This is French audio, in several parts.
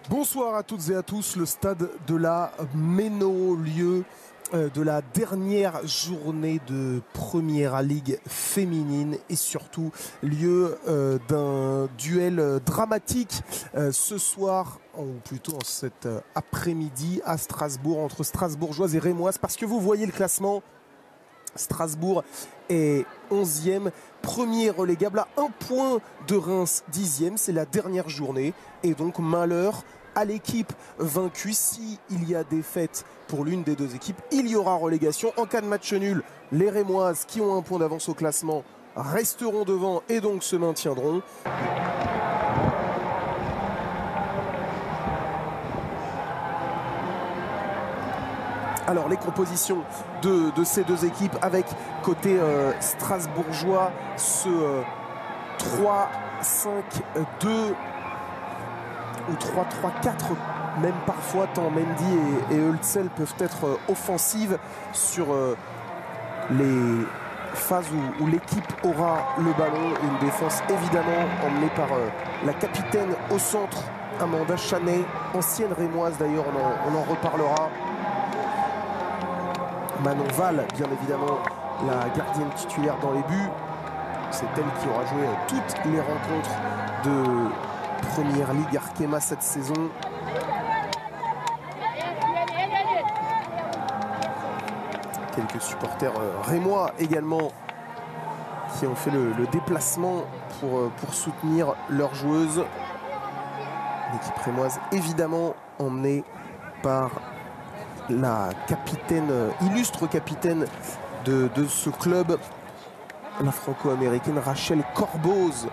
Bonsoir à toutes et à tous, le stade de la Méno, lieu de la dernière journée de Première Ligue féminine et surtout lieu d'un duel dramatique ce soir, ou plutôt en cet après-midi à Strasbourg, entre Strasbourgeoises et Rémoises, parce que vous voyez le classement. Strasbourg est 11e, premier relégable à 1 point de Reims, 10e. C'est la dernière journée et donc malheur à l'équipe vaincue. Si il y a défaite pour l'une des deux équipes, il y aura relégation. En cas de match nul, les Rémoises qui ont 1 point d'avance au classement resteront devant et donc se maintiendront. Alors les compositions de ces deux équipes avec côté strasbourgeois ce 3-5-2 ou 3-3-4 même parfois, tant Mendy et Hölzel peuvent être offensives sur les phases où l'équipe aura le ballon. Une défense évidemment emmenée par la capitaine au centre, Amanda Chanet, ancienne rémoise d'ailleurs, on en reparlera. Manon Val, bien évidemment, la gardienne titulaire dans les buts. C'est elle qui aura joué toutes les rencontres de Première Ligue Arkema cette saison. Quelques supporters rémois également qui ont fait le déplacement pour soutenir leurs joueuses. L'équipe rémoise évidemment emmenée par la capitaine, illustre capitaine de ce club, la franco-américaine Rachel Corboz.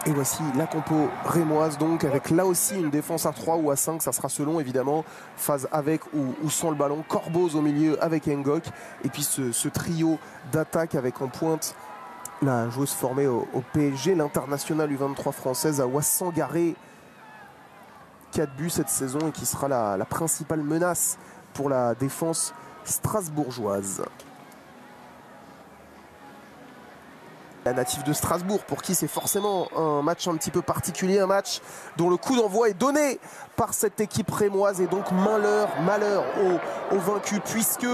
Et voici la compo rémoise, donc avec là aussi une défense à 3 ou à 5, ça sera selon évidemment, phase avec ou sans le ballon. Corboz au milieu avec Ngok, et puis ce trio d'attaque avec en pointe la joueuse formée au PSG, l'internationale U23 française Awa Sangaré. 4 buts cette saison et qui sera la principale menace pour la défense strasbourgeoise. La native de Strasbourg, pour qui c'est forcément un match un petit peu particulier, un match dont le coup d'envoi est donné par cette équipe rémoise, et donc malheur aux vaincus, puisque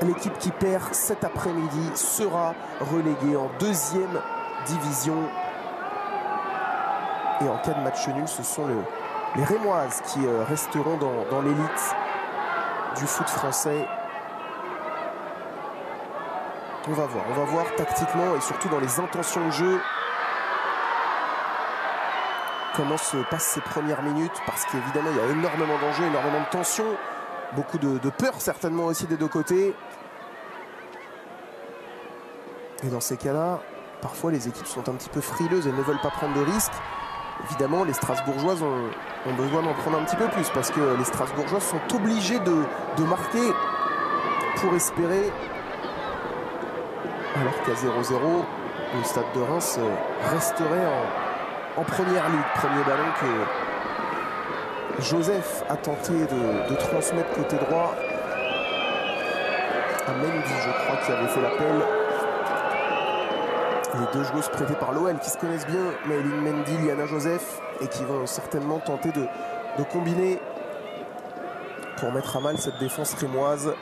l'équipe qui perd cet après-midi sera reléguée en 2e division. Et en cas de match nul, ce sont les Rémoises qui resteront dans l'élite du foot français. On va voir tactiquement et surtout dans les intentions de jeu comment se passent ces premières minutes, parce qu'évidemment il y a énormément d'enjeux, énormément de tension, beaucoup de peur certainement aussi des deux côtés. Et dans ces cas-là, parfois les équipes sont un petit peu frileuses et ne veulent pas prendre de risques. Évidemment, les Strasbourgeoises ont besoin d'en prendre un petit peu plus, parce que les Strasbourgeoises sont obligées de marquer pour espérer. Alors qu'à 0-0, le stade de Reims resterait en Première Ligue. Premier ballon que Joseph a tenté de transmettre côté droit à Mendy, je crois, qui avait fait l'appel. Les deux joueuses prêtées par l'OL qui se connaissent bien, Maëline Mendy, Liana Joseph, et qui vont certainement tenter de combiner pour mettre à mal cette défense rémoise.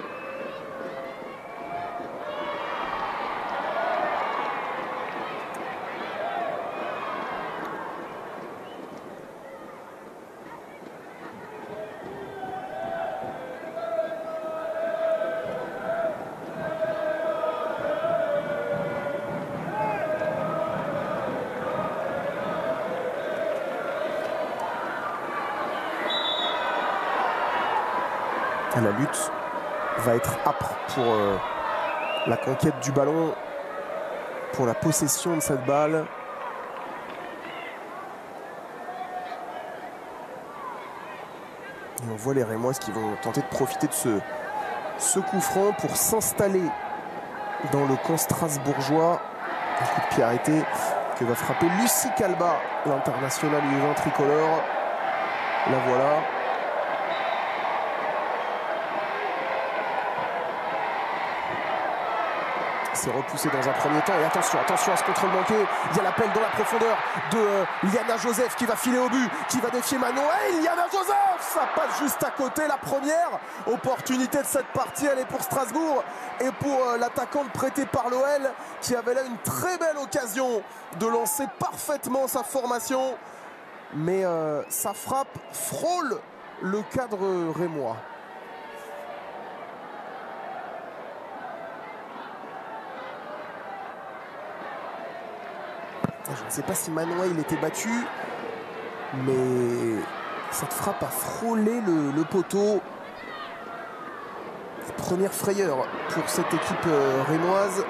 La lutte va être âpre pour la conquête du ballon, pour la possession de cette balle. Et on voit les Rémoises qui vont tenter de profiter de ce coup franc pour s'installer dans le camp strasbourgeois. Un coup de pied arrêté que va frapper Lucie Calba, l'internationale U20 tricolore. La voilà. s'est repoussé dans un premier temps. Et attention à ce contrôle manqué. Il y a l'appel dans la profondeur de Liana Joseph qui va filer au but, qui va défier Manon. Hey, Liana Joseph, ça passe juste à côté. La première opportunité de cette partie, elle est pour Strasbourg et pour l'attaquante prêtée par l'OL qui avait là une très belle occasion de lancer parfaitement sa formation. Mais sa frappe frôle le cadre rémois. Je ne sais pas si Manoa il était battu, mais cette frappe a frôlé le poteau. Première frayeur pour cette équipe rémoise.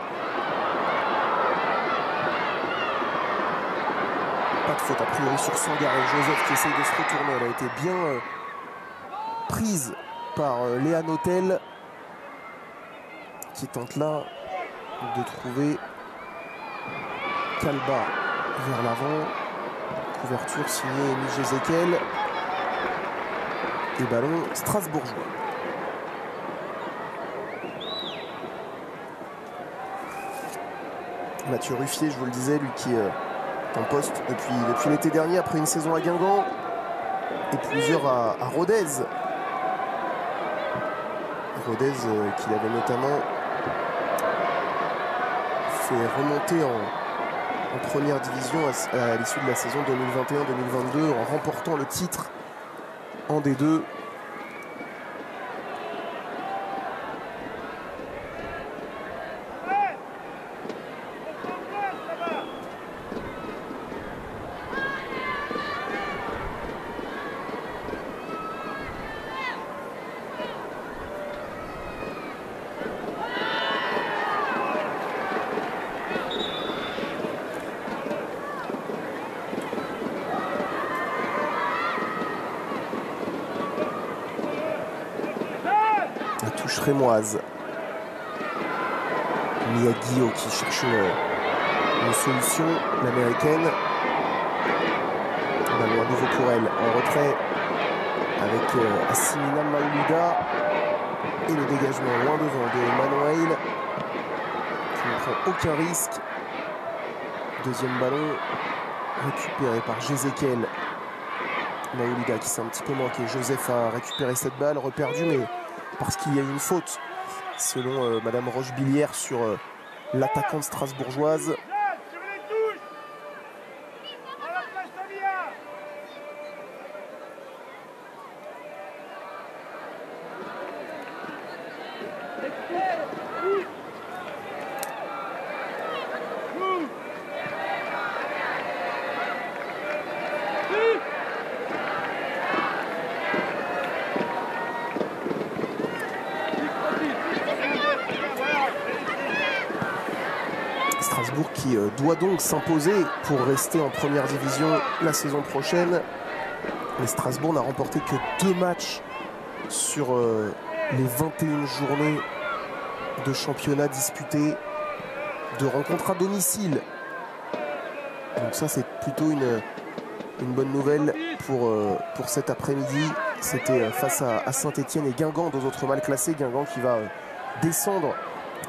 Pas de faute a priori sur Sangaré. Joseph qui essaye de se retourner. Elle a été bien prise par Léa Notel qui tente là de trouver Kalba vers l'avant. Couverture signée Émile Jézéquel. Et ballon strasbourgeois. Mathieu Ruffier, je vous le disais, lui qui est en poste depuis l'été dernier, après une saison à Guingamp et plusieurs à Rodez. Rodez qu'il avait notamment fait remonter en première division à l'issue de la saison 2021-2022 en remportant le titre en D2. Rémoise. Mia Guillot qui cherche une solution, l'américaine. Ballon à nouveau pour elle en retrait avec Assimina Maoulouda et le dégagement loin devant de Manuel qui ne prend aucun risque. Deuxième ballon récupéré par Jézéquel. Maoulouda qui s'est un petit peu manqué. Joseph a récupéré cette balle, reperdue, mais parce qu'il y a eu une faute, selon Madame Rochebillière, sur l'attaquante strasbourgeoise. Strasbourg qui doit donc s'imposer pour rester en première division la saison prochaine. Mais Strasbourg n'a remporté que 2 matchs sur les 21 journées de championnat disputées, 2 rencontres à domicile. Donc ça c'est plutôt une bonne nouvelle pour cet après-midi. C'était face à Saint-Etienne et Guingamp, 2 autres mal classés. Guingamp qui va descendre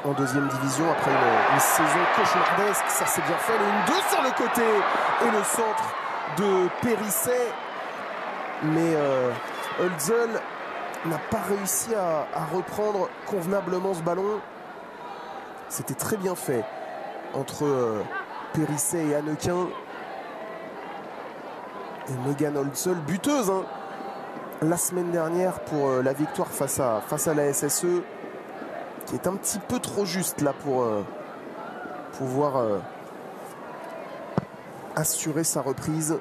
en 2e division après une saison cauchemardesque. Ça s'est bien fait, le 1-2 sur le côté et le centre de Périsset. Mais Holzel n'a pas réussi à reprendre convenablement ce ballon. C'était très bien fait entre Périsset et Hannequin. Et Megan Holzel, buteuse hein, la semaine dernière pour la victoire face à la SSE, qui est un petit peu trop juste là pour pouvoir assurer sa reprise.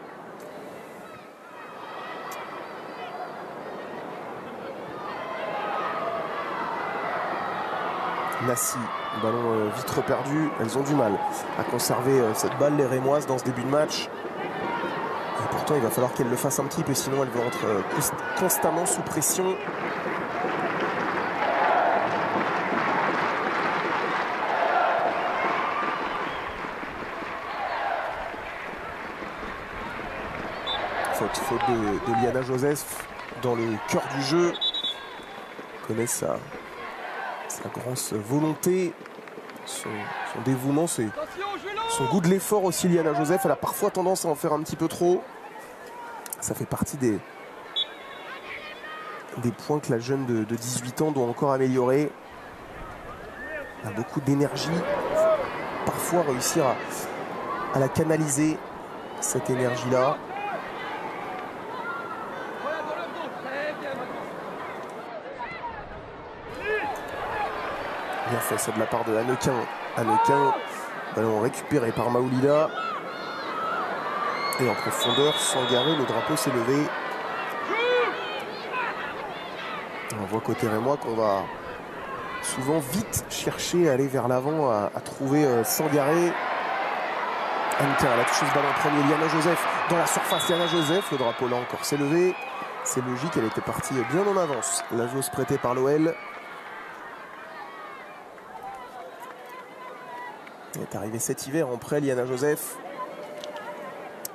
Nassi, ballon vite reperdu. Elles ont du mal à conserver cette balle, les Rémoises, dans ce début de match. Et pourtant, il va falloir qu'elles le fassent un petit peu, sinon elles vont être constamment sous pression. Faute de Liana Joseph dans le cœur du jeu. Elle connaît sa grosse volonté son dévouement, son goût de l'effort aussi. Liana Joseph, elle a parfois tendance à en faire un petit peu trop. Ça fait partie des points que la jeune de 18 ans doit encore améliorer. Elle a beaucoup d'énergie. Parfois réussir à la canaliser, cette énergie-là. Bien fait, ça de la part de Hannequin. Hannequin, ballon récupéré par Maoulida. Et en profondeur, Sangaré, le drapeau s'est levé. On voit côté rémois qu'on va souvent vite chercher à aller vers l'avant, à trouver Sangaré. Hannequin, elle a touché ce ballon en premier. Liana Joseph dans la surface. Liana Joseph, le drapeau là encore s'est levé. C'est logique, elle était partie bien en avance. La joueuse prêtée par l'OL. Elle est arrivée cet hiver en prêt, Liana Joseph.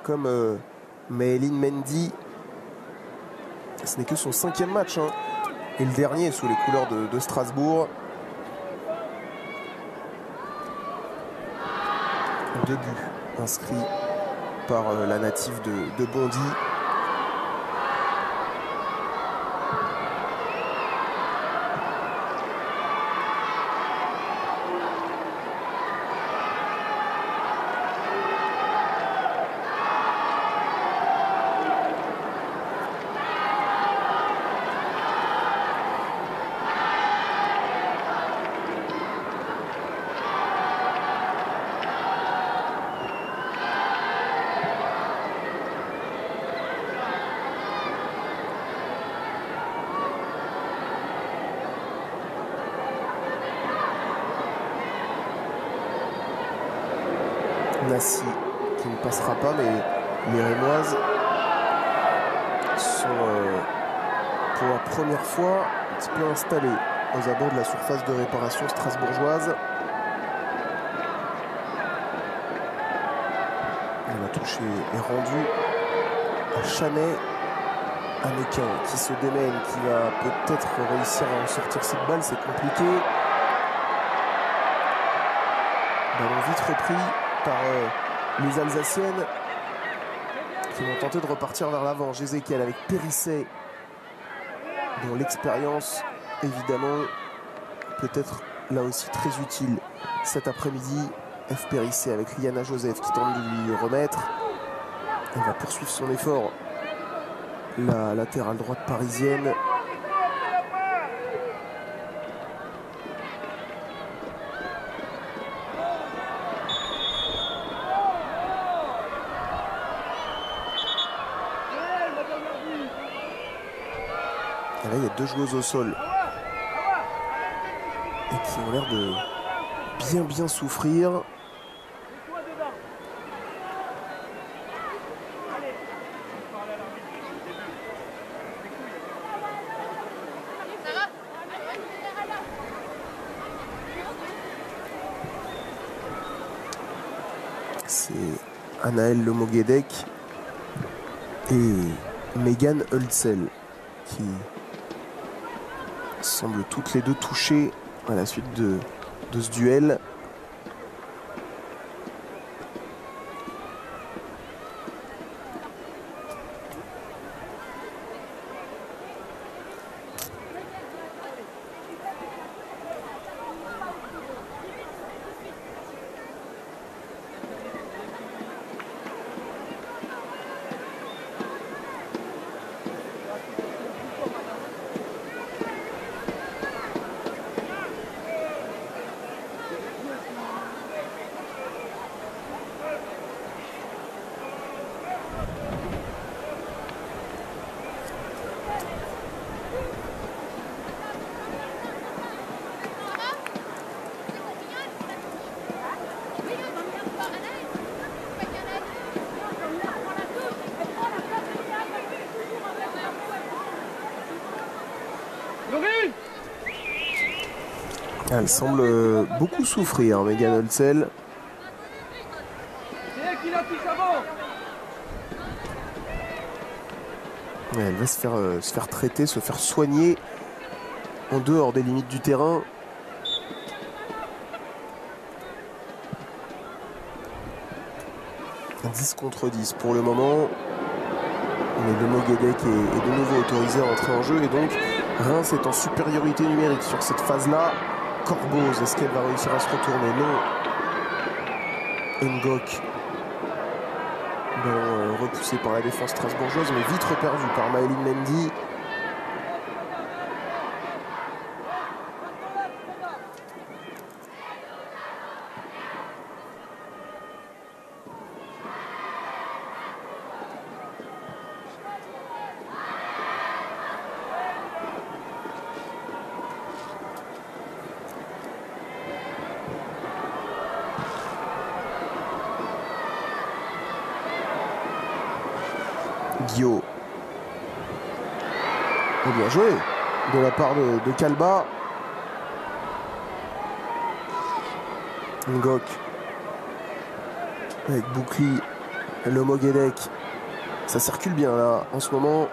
Comme Maëline Mendy. Ce n'est que son 5e match. Hein. Et le dernier sous les couleurs de Strasbourg. 2 buts inscrits par la native de Bondy. Nassi qui ne passera pas, mais les Rémoises sont pour la première fois un petit peu installées aux abords de la surface de réparation strasbourgeoise. La touche est rendue à Chanet. Hannequin qui se démène, qui va peut-être réussir à en sortir cette balle, c'est compliqué. Ballon vite repris par les Alsaciennes qui vont tenter de repartir vers l'avant. Jézéchiel avec Périsset, dont l'expérience évidemment peut être là aussi très utile cet après-midi. F. Périsset avec Liana Joseph qui tente de lui remettre. Elle va poursuivre son effort. La latérale droite parisienne. Et là, il y a 2 joueuses au sol et qui ont l'air de bien souffrir. C'est Anaëlle Lemoguedec et Megan Hulsel qui semblent toutes les deux touchées à la suite de ce duel. Elle semble beaucoup souffrir, Megan Hulsel. Elle va se faire traiter, se faire soigner en dehors des limites du terrain. 10 contre 10 pour le moment. Mais Le Moguedec est de nouveau autorisé à entrer en jeu. Et donc, Reims est en supériorité numérique sur cette phase-là. Corboz, est-ce qu'elle va réussir à se retourner? Non. Ngok. Ballon repoussé par la défense strasbourgeoise, mais vite reperdu par Maëlyn Mendy. Guillaume. Oh, bien joué de la part de Kalba. Ngok avec Boukli, Le Moguedec. Ça circule bien là en ce moment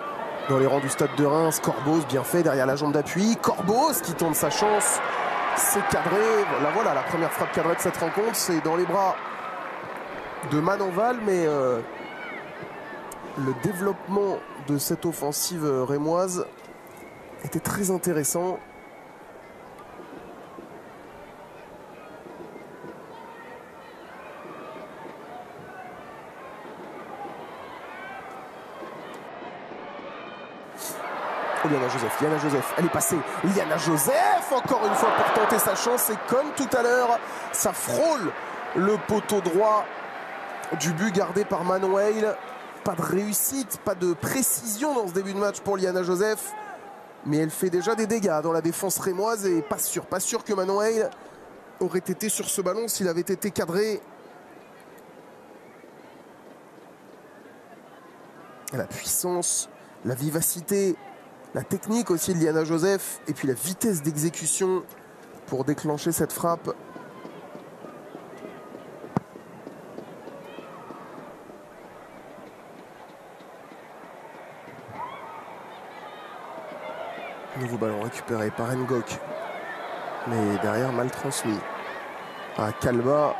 dans les rangs du stade de Reims. Corboz bien fait derrière la jambe d'appui. Corboz qui tente sa chance. C'est cadré. Voilà la première frappe cadrée de cette rencontre. C'est dans les bras de Manonval, mais le développement de cette offensive rémoise était très intéressant. Oh, Liana Joseph, elle est passée. Liana Joseph, encore une fois pour tenter sa chance. Et comme tout à l'heure, ça frôle le poteau droit du but gardé par Manon Hale. Pas de réussite, pas de précision dans ce début de match pour Liana Joseph. Mais elle fait déjà des dégâts dans la défense rémoise. Et pas sûr que Manon Hale aurait été sur ce ballon s'il avait été cadré. La puissance, la vivacité, la technique aussi de Liana Joseph. Et puis la vitesse d'exécution pour déclencher cette frappe. Nouveau ballon récupéré par Ngok. Mais derrière, mal transmis. À Kalba.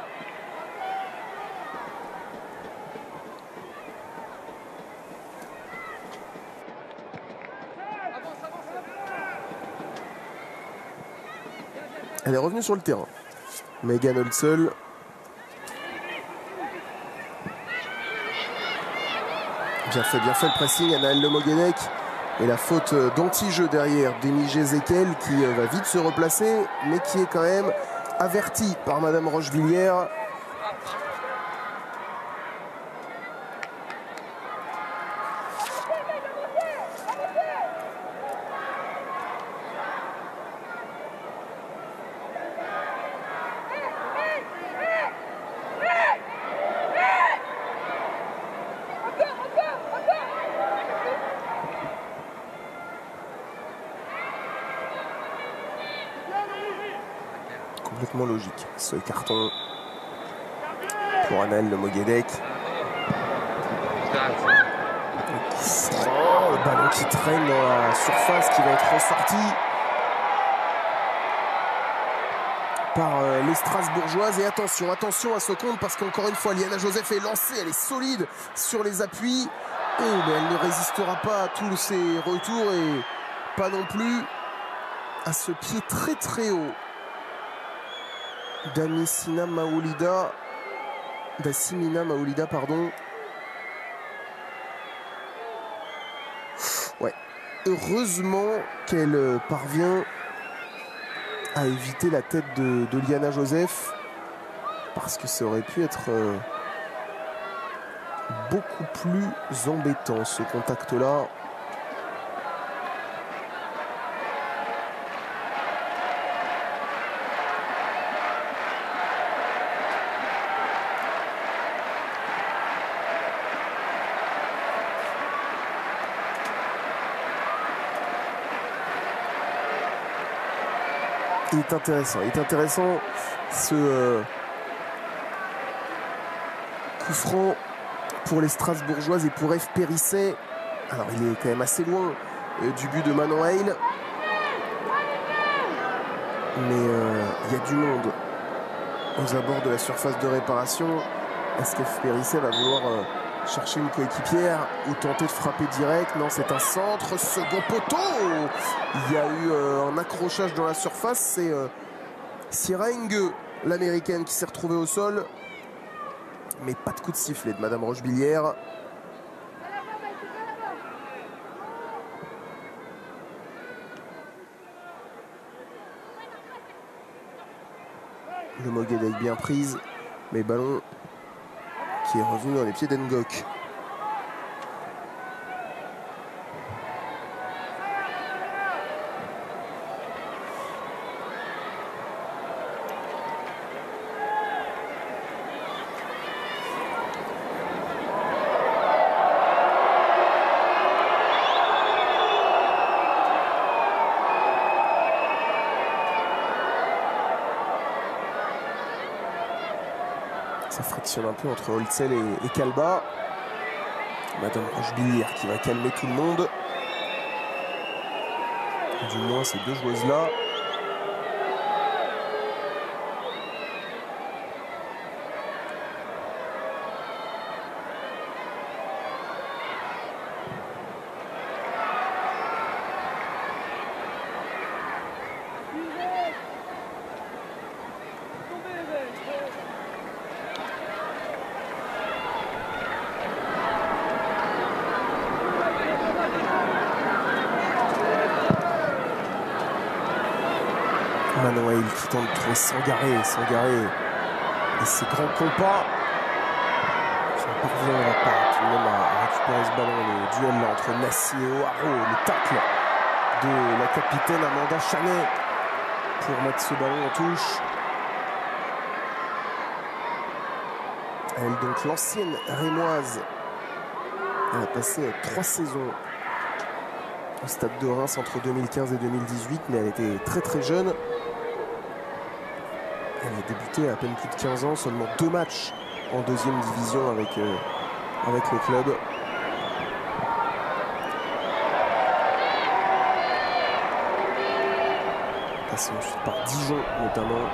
Elle est revenue sur le terrain. Megan Holzel. Bien fait le pressing. Anaël Le Moguedec. Et la faute d'anti-jeu derrière d'Emi Gézéquel qui va vite se replacer, mais qui est quand même averti par Madame Rochevillière. Complètement logique ce carton pour Anaël Le Moguedec. Le ballon qui traîne dans la surface, qui va être ressorti par les Strasbourgeoises. Et attention à ce compte, parce qu'encore une fois, Liana Joseph est lancée, elle est solide sur les appuis. Oh, mais elle ne résistera pas à tous ces retours et pas non plus à ce pied très haut d'Assimina Maoulida, pardon. Ouais. Heureusement qu'elle parvient à éviter la tête de Liana Joseph, parce que ça aurait pu être beaucoup plus embêtant ce contact-là. Il est intéressant ce coup franc pour les Strasbourgeoises et pour F. Périsset. Alors il est quand même assez loin du but de Manon Hale. Mais il y a du monde aux abords de la surface de réparation. Est-ce que Périsset va vouloir chercher une coéquipière ou tenter de frapper direct? Non, c'est un centre, second poteau. Il y a eu un accrochage dans la surface. C'est Sierra Engue, l'américaine, qui s'est retrouvée au sol. Mais pas de coup de sifflet de Madame Rochebillière. Le Mogued est bien prise, mais ballon qui est revenu dans les pieds d'Ngok. Ça frictionne un peu entre Holtzel et Kalba. Madame Rochebillière qui va calmer tout le monde. Du moins ces deux joueuses-là. Manuel qui tente de trouver Sangaré et ses grands compas. Ça ne parviendra pas tout de même à récupérer ce ballon. Le duel là entre Nassi et O'Haro, le tacle de la capitaine Amanda Chanet pour mettre ce ballon en touche. Elle, donc l'ancienne rémoise, elle a passé 3 saisons au Stade de Reims entre 2015 et 2018, mais elle était très jeune. Elle a débuté à peine plus de 15 ans, seulement 2 matchs en 2e division avec le club. Passé ensuite par Dijon notamment.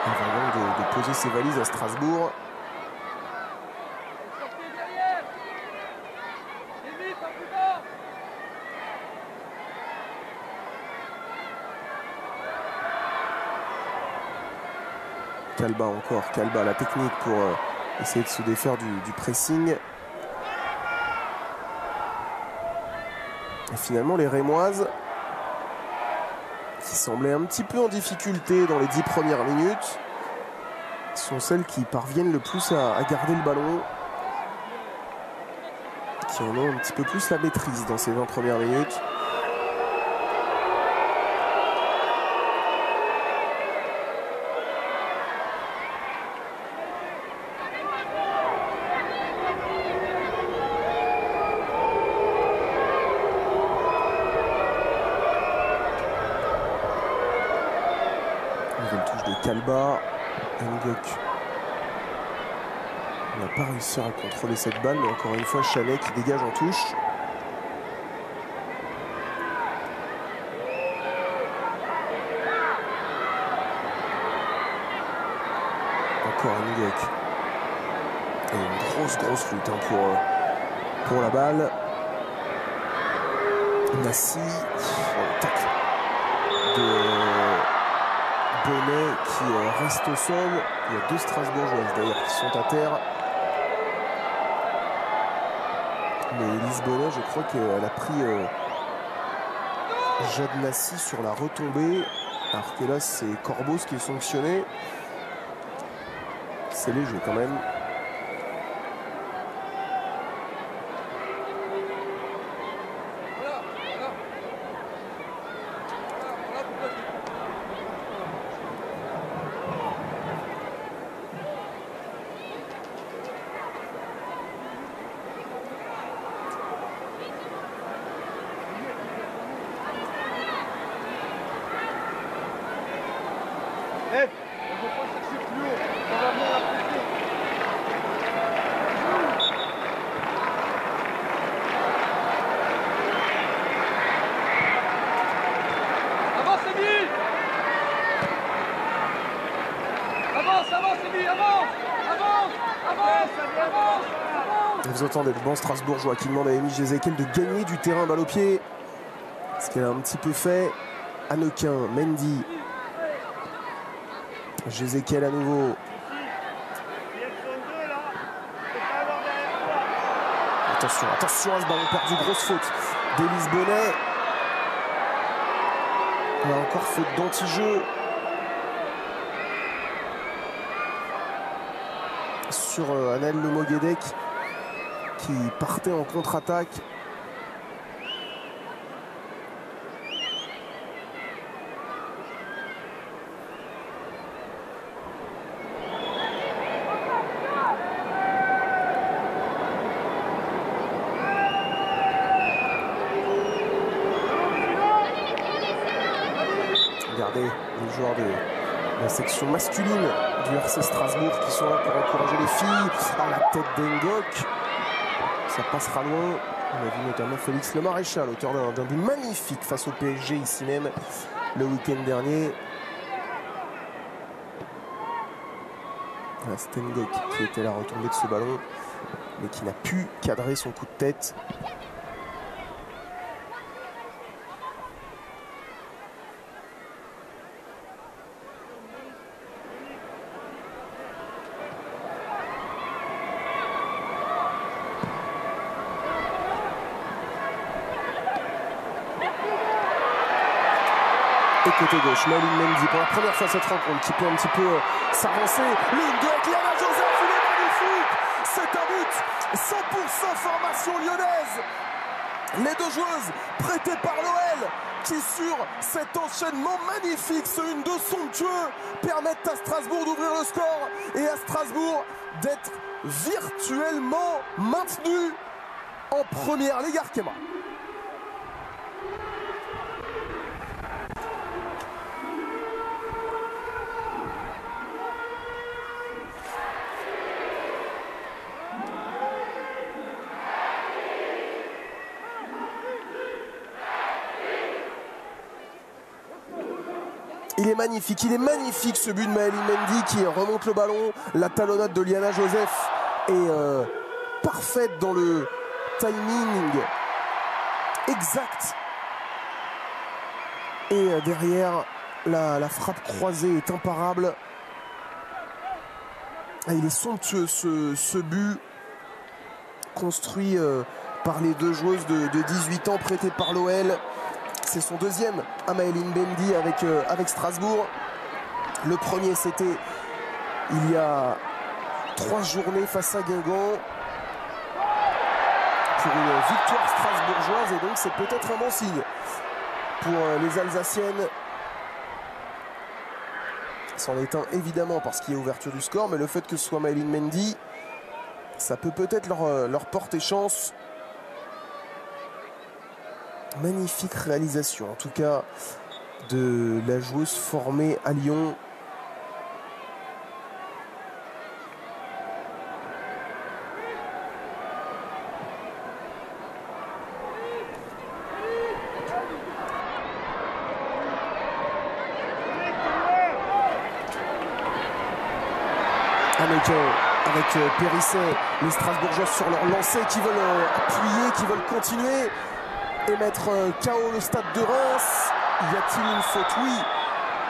Avant de poser ses valises à Strasbourg. Kalba encore, Kalba la technique pour essayer de se défaire du pressing. Et finalement les Rémoises, qui semblaient un petit peu en difficulté dans les 10 premières minutes, sont celles qui parviennent le plus à garder le ballon, qui en ont un petit peu plus la maîtrise dans ces 20 premières minutes. Nouvelle touche de Kalba. Ngok n'a pas réussi à contrôler cette balle, mais encore une fois Chanet qui dégage en touche. Encore Ngok. Et une grosse lutte pour la balle. Nassi, le tacle de Bonnet qui reste au sol. Il y a 2 Strasbourgeoises d'ailleurs qui sont à terre. Mais Elise Bonnet, je crois qu'elle a pris Jade Nassi sur la retombée. Alors que là, c'est Corbos qui est sanctionné. C'est léger quand même. On ne peut pas chercher plus haut, on va venir la presser. Vous entendez le banc strasbourgeois qui demande à Amy Jezekiel de gagner du terrain balle au pied. Ce qu'elle a un petit peu fait. Hannequin, Mendy. Jezekiel à nouveau. Attention, attention à ce ballon perdu, grosse faute d'Élise Bonnet. Là encore faute d'anti-jeu sur Anaël Lemoguedec qui partait en contre-attaque. Regardez les joueurs de la section masculine du RC Strasbourg qui sont là pour encourager les filles. À la tête d'Engok. Ça passera loin. On a vu notamment Félix Le Maréchal, auteur d'un but magnifique face au PSG ici même le week-end dernier. Voilà, c'était Engok qui était la retombée de ce ballon, mais qui n'a pu cadrer son coup de tête. Et côté gauche, Maëlyn Mendy pour la première fois cette rencontre qui peut un petit peu s'avancer. L'une de Liana Joseph, il est magnifique. C'est un but 100% formation lyonnaise. Les deux joueuses prêtées par l'OL qui sur cet enchaînement magnifique, ce 1-2 somptueux, permettent à Strasbourg d'ouvrir le score et à Strasbourg d'être virtuellement maintenu en première Ligue Arkema. Il est magnifique ce but de Maëlyn Mendy qui remonte le ballon. La talonnade de Liana Joseph est parfaite dans le timing exact. Et derrière, la frappe croisée est imparable. Ah, il est somptueux ce but construit par les deux joueuses de 18 ans prêtées par l'OL. C'est son deuxième à Maëlyn Mendy avec Strasbourg. Le premier, c'était il y a 3 journées face à Guingamp pour une victoire strasbourgeoise. Et donc, c'est peut-être un bon signe pour les Alsaciennes. C'en est un, évidemment, parce qu'il y a ouverture du score. Mais le fait que ce soit Maëlyn Mendy, ça peut peut-être leur porter chance. Magnifique réalisation, en tout cas, de la joueuse formée à Lyon. Avec Périsset, les Strasbourgeois sur leur lancée qui veulent appuyer, qui veulent continuer et mettre KO le stade de Reims. Y a-t-il une faute? Oui,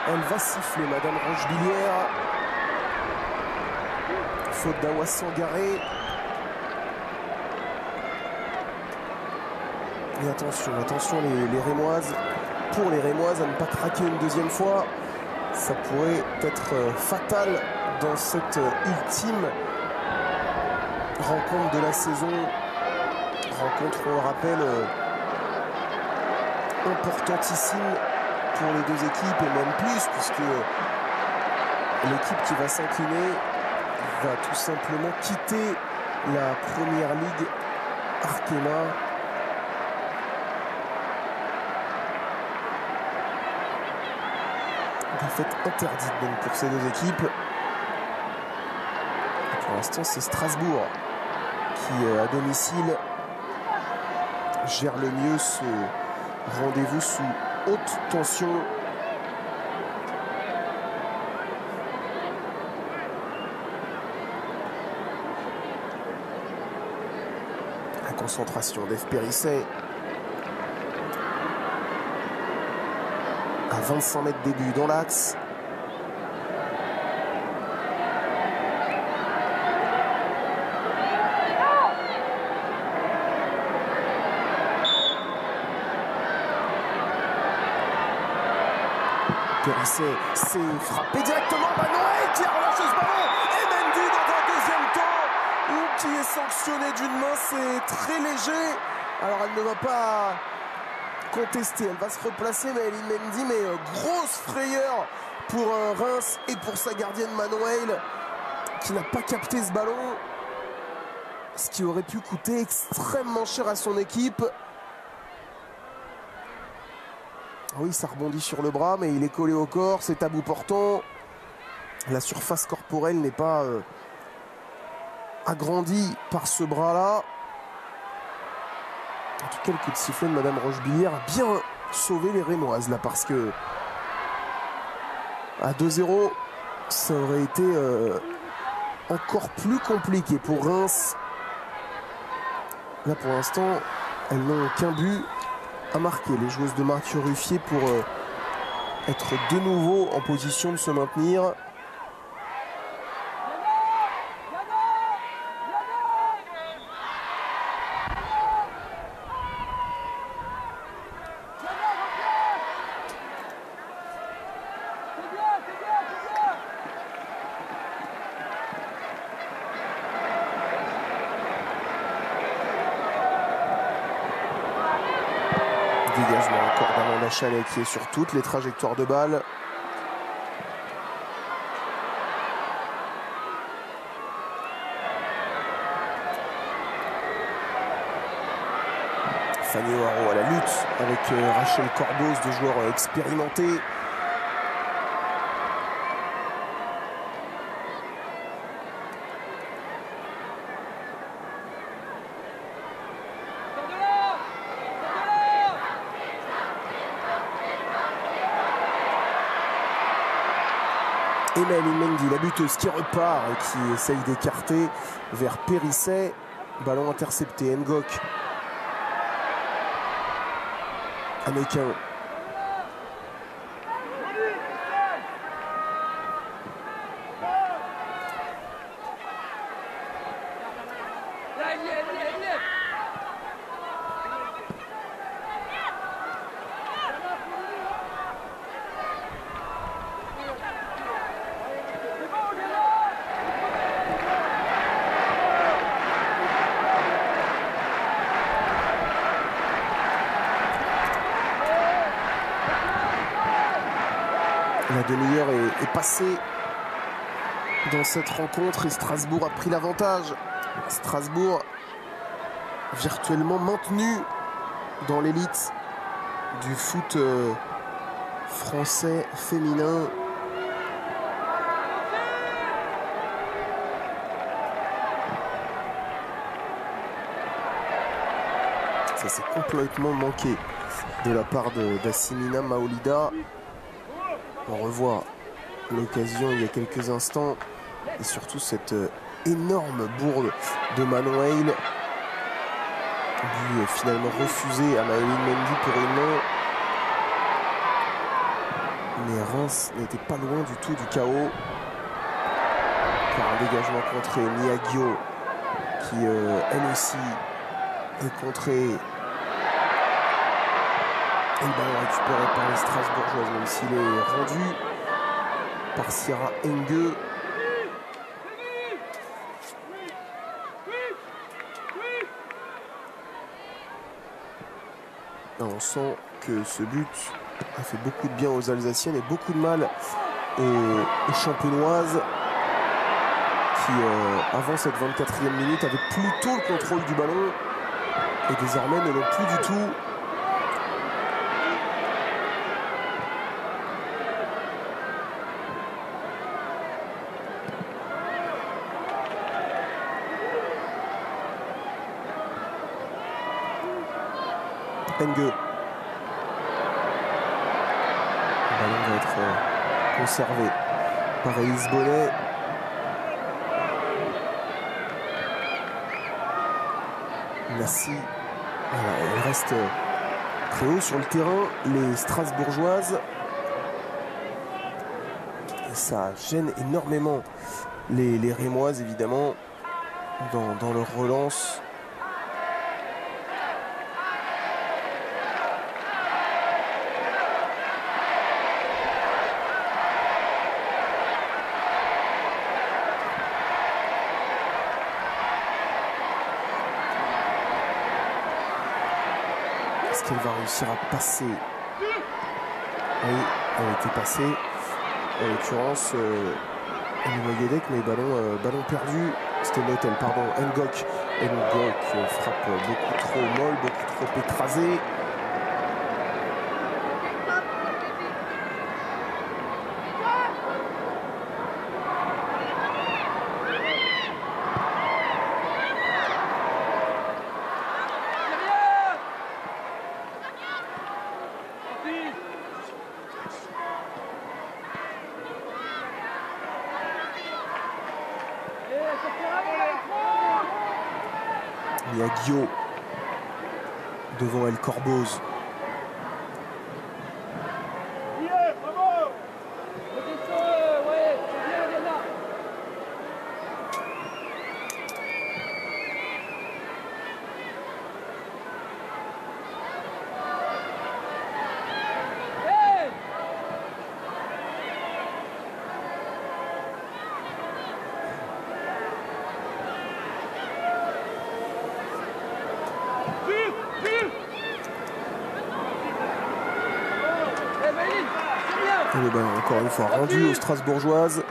elle va siffler, Madame Rochebillière. Faute d'Awa Sangaré. Et attention les Rémoises. Pour les Rémoises, à ne pas craquer une deuxième fois. Ça pourrait être fatal dans cette ultime rencontre de la saison. Rencontre, on le rappelle, importantissime pour les deux équipes et même plus, puisque l'équipe qui va s'incliner va tout simplement quitter la première ligue Arkema. Défaite interdite donc pour ces deux équipes. Et pour l'instant, c'est Strasbourg qui, à domicile, gère le mieux ce rendez-vous sous haute tension. La concentration d'Ef Périsset. À 25 mètres des buts dans l'axe. Périsset s'est frappé directement. Noël qui a relâché ce ballon. Et Mendy dans un deuxième temps ou qui est sanctionné d'une main. C'est très léger. Alors elle ne va pas contester. Elle va se replacer, Maëlyn Mendy. Mais grosse frayeur pour Reims et pour sa gardienne Manuel qui n'a pas capté ce ballon. Ce qui aurait pu coûter extrêmement cher à son équipe. Oui, ça rebondit sur le bras, mais il est collé au corps, c'est à bout portant. La surface corporelle n'est pas agrandie par ce bras-là. En tout cas, le coup de sifflet de Madame Rochebillière a bien sauvé les Rémoises, là, parce que à 2-0, ça aurait été encore plus compliqué pour Reims. Là, pour l'instant, elles n'ont qu'un but à marquer, les joueuses de Mathieu Ruffier, pour être de nouveau en position de se maintenir. Dégagement encore d'Amanda Chalet qui est sur toutes les trajectoires de balles. Fanny O'Haraud à la lutte avec Rachel Corboz, deux joueurs expérimentés. Et Maëlyn Mendy, la buteuse qui repart et qui essaye d'écarter vers Périsset. Ballon intercepté, Ngok. Amekin. La demi-heure est passée dans cette rencontre et Strasbourg a pris l'avantage. Strasbourg virtuellement maintenu dans l'élite du foot français féminin. Ça s'est complètement manqué de la part d'Assimina Maolida. On revoit l'occasion il y a quelques instants et surtout cette énorme bourde de Manuel. But finalement refusé à Maëlyn Mendy pour une main. Mais Reims n'était pas loin du tout du chaos. Par un dégagement contré, Niagio qui elle aussi est contrée. Et le ballon récupéré par les Strasbourgeoises, même s'il est rendu par Sierra Engue. On sent que ce but a fait beaucoup de bien aux Alsaciennes et beaucoup de mal aux Champenoises qui, avant cette 24e minute, avaient plutôt le contrôle du ballon et désormais ne l'ont plus du tout. Engue. Le ballon va être conservé par Élise Bonnet. Nassi, voilà, elle reste très haut sur le terrain, les Strasbourgeoises. Et ça gêne énormément les Rémoises, évidemment, dans leur relance. Est-ce qu'elle va réussir à passer? Oui, elle a été passée. En l'occurrence, Moyedek, mais ballon perdu. C'était Notel, pardon. Ngok. Ngok frappe beaucoup trop molle, beaucoup trop écrasé. Il y a Guillaume devant El Corboz. Et le ballon encore une fois rendu aux Strasbourgeoises.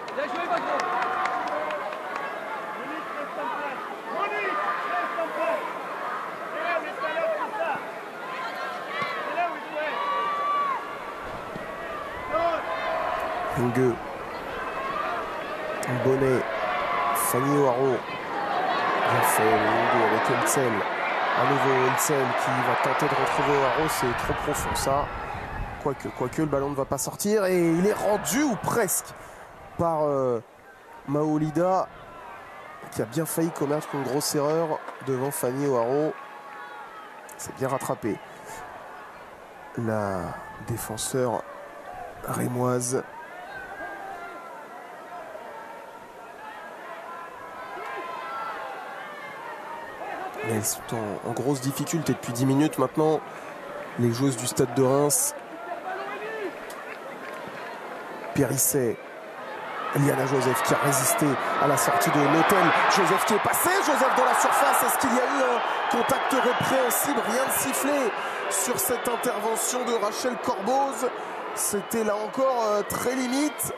Ngue, Bonnet, Fanny O'Haro, bien fait Ngue avec Eltsel. À nouveau Eltsel qui va tenter de retrouver O'Haro, c'est trop profond ça. Quoique le ballon ne va pas sortir et il est rendu ou presque par Maolida qui a bien failli commettre une grosse erreur devant Fanny O'Haro. C'est bien rattrapé. La défenseur rémoise. Mais elles sont en grosse difficulté depuis 10 minutes maintenant. Les joueuses du Stade de Reims. Périsset, Liana Joseph qui a résisté à la sortie de Notel. Joseph qui est passé, Joseph dans la surface. Est-ce qu'il y a eu un contact répréhensible? Rien de sifflé sur cette intervention de Rachel Corboz. C'était là encore très limite.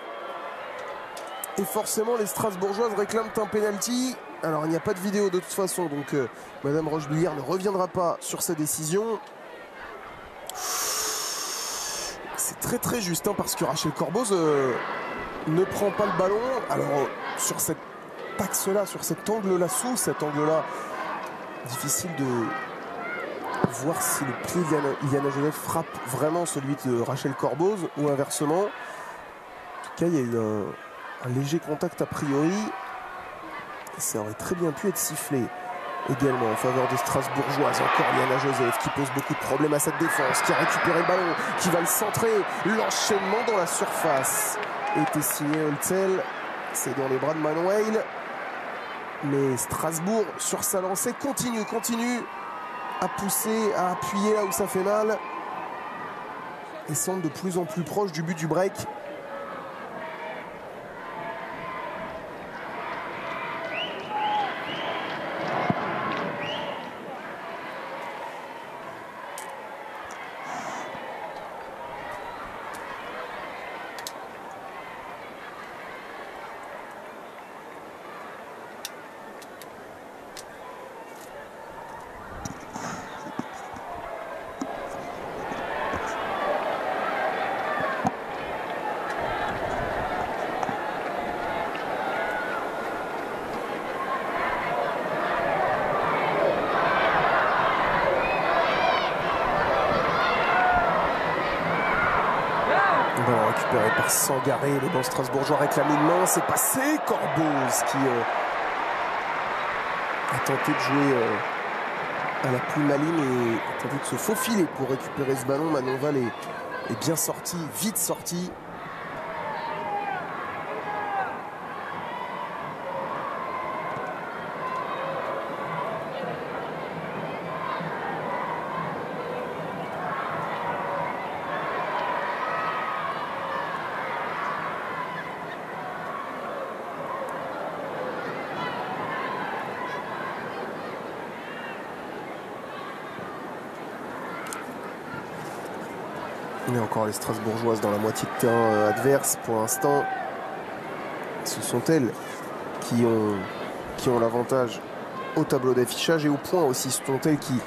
Et forcément les Strasbourgeoises réclament un penalty. Alors il n'y a pas de vidéo de toute façon, donc Madame Rochebillière ne reviendra pas sur sa décision. C'est très très juste parce que Rachel Corboz ne prend pas le ballon. Alors sur cet axe-là, sur cet angle-là, sous cet angle-là, difficile de voir si le pied d'Iliana Joseph frappe vraiment celui de Rachel Corboz ou inversement. En tout cas, il y a eu un léger contact a priori. Et ça aurait très bien pu être sifflé. Également en faveur des Strasbourgeoises, encore Liana Joseph qui pose beaucoup de problèmes à cette défense, qui a récupéré le ballon, qui va le centrer. L'enchaînement dans la surface était signé Holtzel. C'est dans les bras de Manuel. Mais Strasbourg, sur sa lancée, continue à pousser, à appuyer là où ça fait mal. Et semble de plus en plus proche du but du break. Bon, récupéré par Sangaré, le bon Strasbourgeois réclame une main, c'est passé. Corboz qui a tenté de jouer à la plus maligne et tenter de se faufiler pour récupérer ce ballon. Manon Val est bien sorti, vite sorti. Il y a encore les Strasbourgeoises dans la moitié de terrain adverse pour l'instant. Ce sont elles qui ont l'avantage au tableau d'affichage et au point aussi. Ce sont elles qui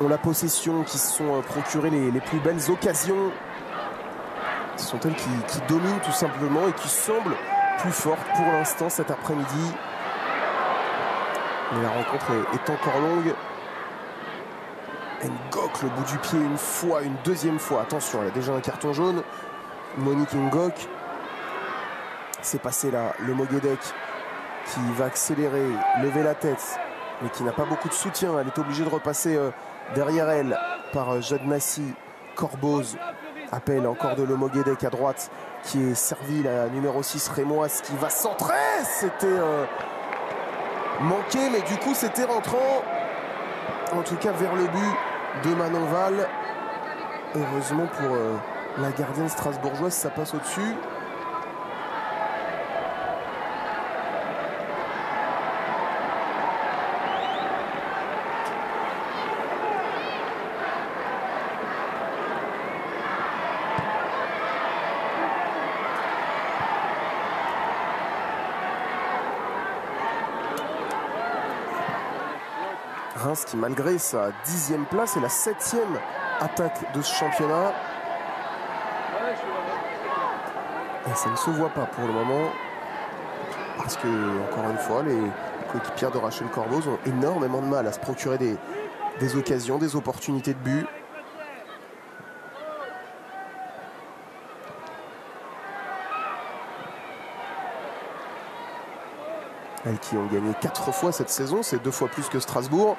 ont la possession, qui se sont procurées les plus belles occasions. Ce sont elles qui dominent tout simplement et qui semblent plus fortes pour l'instant cet après-midi. Mais la rencontre est encore longue. Ngok, le bout du pied une fois, une deuxième fois. Attention, elle a déjà un carton jaune. Monique Ngok. C'est passé là, le Moguedec qui va accélérer, lever la tête, mais qui n'a pas beaucoup de soutien. Elle est obligée de repasser derrière elle par Jade Nassi. Corboz appelle encore de Moguedec à droite, qui est servi, la numéro 6 rémoise, qui va centrer. C'était manqué, mais du coup c'était rentrant. En tout cas vers le but de Manon Val. Heureusement pour la gardienne strasbourgeoise, ça passe au-dessus. Reims qui, malgré sa 10e place, est la 7e attaque de ce championnat. Et ça ne se voit pas pour le moment. Parce que, encore une fois, les coéquipières de Rachel Corboz ont énormément de mal à se procurer des occasions, des opportunités de but. Elles qui ont gagné 4 fois cette saison, c'est 2 fois plus que Strasbourg,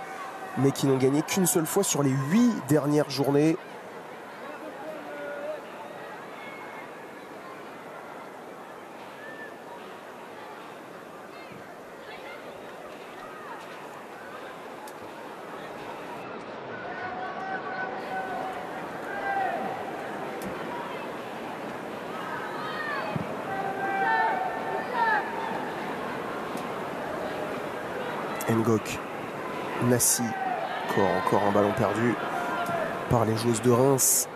mais qui n'ont gagné qu'une seule fois sur les 8 dernières journées. Ngok, Nassi, encore un ballon perdu par les joueuses de Reims.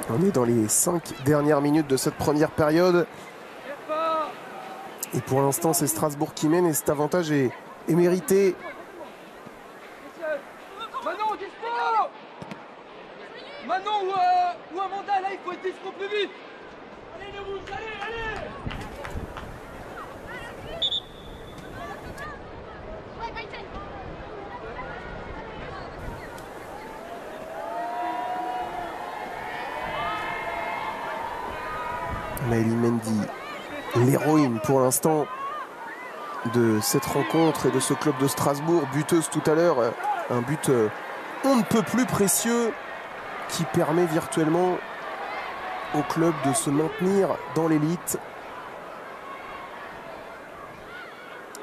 On est dans les 5 dernières minutes de cette première période. Et pour l'instant, c'est Strasbourg qui mène et cet avantage est mérité. Manon, dispo! Manon ou Amanda, là, il faut être dispo plus vite! Allez, les rouges, allez! Maëlie Mendy, l'héroïne pour l'instant de cette rencontre et de ce club de Strasbourg, buteuse tout à l'heure, un but on ne peut plus précieux qui permet virtuellement au club de se maintenir dans l'élite.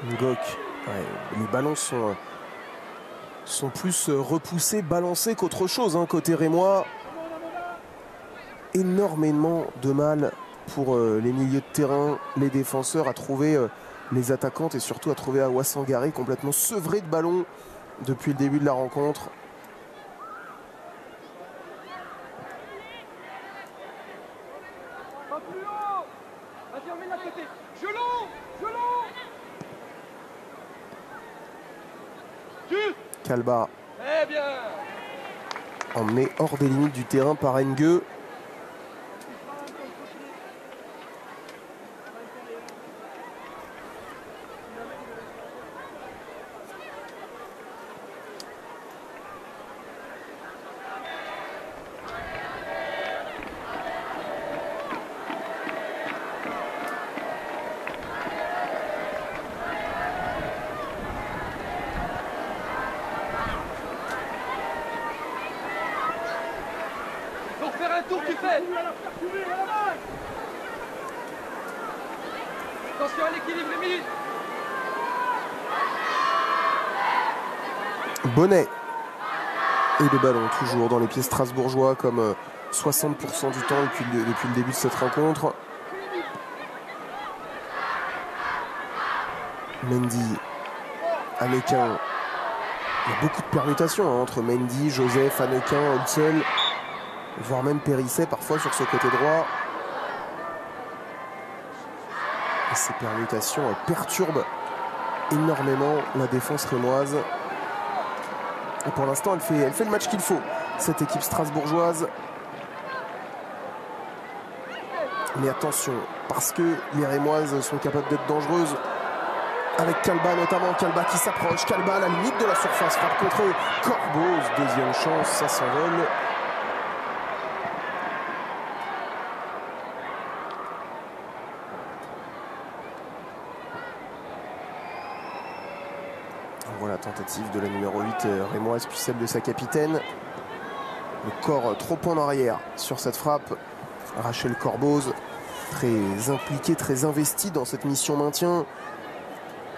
Ngok, les ballons sont plus repoussés, balancés qu'autre chose côté rémois. Énormément de mal pour les milieux de terrain, les défenseurs à trouver les attaquantes et surtout à trouver Awa Sangaré complètement sevré de ballon depuis le début de la rencontre. Pas plus haut! Vas-y, emmène à côté! Gelon! Kalba Eh bien! emmené hors des limites du terrain par Ngue. fait. Attention à l'équilibre, Émilie. Bonnet. Et le ballon toujours dans les pieds strasbourgeois comme 60% du temps depuis le début de cette rencontre. Mendy, Hannequin. Il y a beaucoup de permutations entre Mendy, Joseph, Hannequin, Holzel, voire même Périsset parfois sur ce côté droit. Et ces permutations perturbent énormément la défense rémoise. Et pour l'instant, elle fait le match qu'il faut, cette équipe strasbourgeoise. Mais attention, parce que les Rémoises sont capables d'être dangereuses. Avec Kalba notamment, Kalba qui s'approche, Kalba à la limite de la surface, frappe contre Corboz, deuxième chance, ça s'envole. Voilà, tentative de la numéro 8 rémoise, puis celle de sa capitaine. Le corps trop en arrière sur cette frappe. Rachel Corboz, très impliquée, très investie dans cette mission maintien.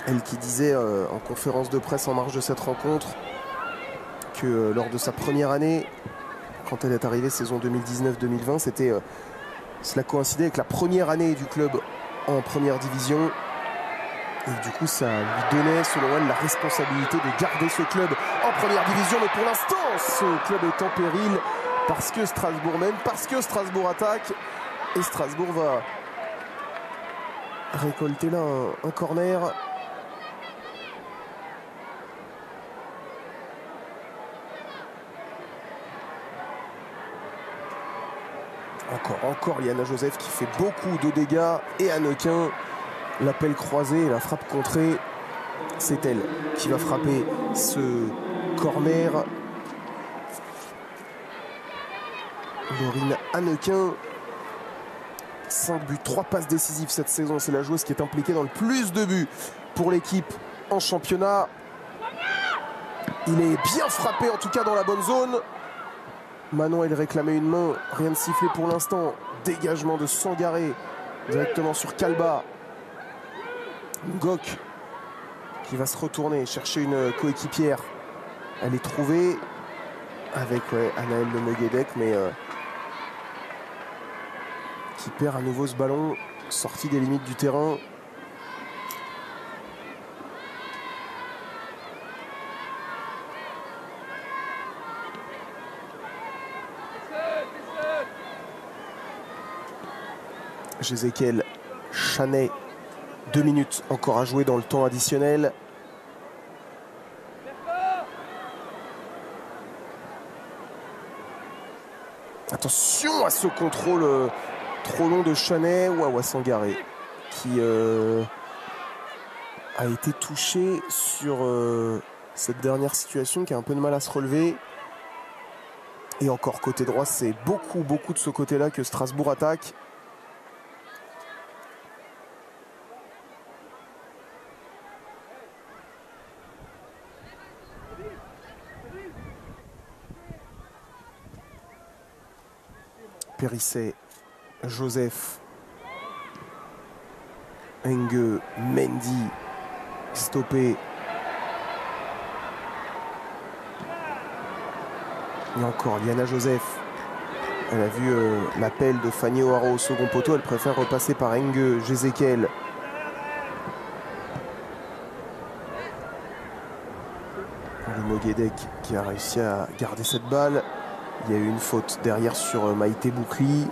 Elle qui disait en conférence de presse en marge de cette rencontre que lors de sa première année, quand elle est arrivée saison 2019-2020, cela coïncidait avec la première année du club en première division. Et du coup, ça lui donnait, selon elle, la responsabilité de garder ce club en première division. Mais pour l'instant, ce club est en péril parce que Strasbourg mène, parce que Strasbourg attaque. Et Strasbourg va récolter là un corner. Encore Liana Joseph qui fait beaucoup de dégâts. Et Hannequin, l'appel croisé et la frappe contrée. C'est elle qui va frapper ce corner. Laurine Hannequin. 5 buts, 3 passes décisives cette saison. C'est la joueuse qui est impliquée dans le plus de buts pour l'équipe en championnat. Il est bien frappé, en tout cas dans la bonne zone. Manon, elle réclamait une main. Rien de sifflé pour l'instant. Dégagement de Sangaré directement sur Kalba. Ngok qui va se retourner, chercher une coéquipière. Elle est trouvée avec Anaël Le Moguedec, mais qui perd à nouveau ce ballon, sorti des limites du terrain. Jézéchiel Chanet, 2 minutes encore à jouer dans le temps additionnel. Attention à ce contrôle trop long de Chanet. Wawa Sangaré qui a été touché sur cette dernière situation, qui a un peu de mal à se relever. Et encore côté droit, c'est beaucoup de ce côté-là que Strasbourg attaque. Périsset, Joseph, Engue, Mendy, stoppé. Et encore Liana Joseph. Elle a vu l'appel de Fanny O'Hara au second poteau. Elle préfère repasser par Engue, Jézéchiel. Le Moguedec qui a réussi à garder cette balle. Il y a eu une faute derrière sur Maïté Boukli.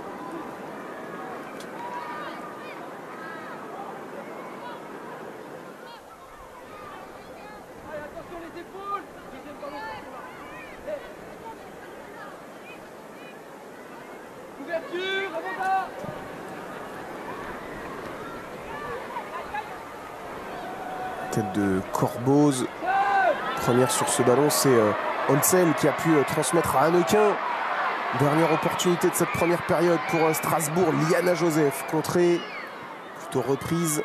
Tête de Corboz. Première sur ce ballon, c'est Holzel qui a pu transmettre à Hannequin. Dernière opportunité de cette première période pour Strasbourg. Liana Joseph contrée, plutôt reprise.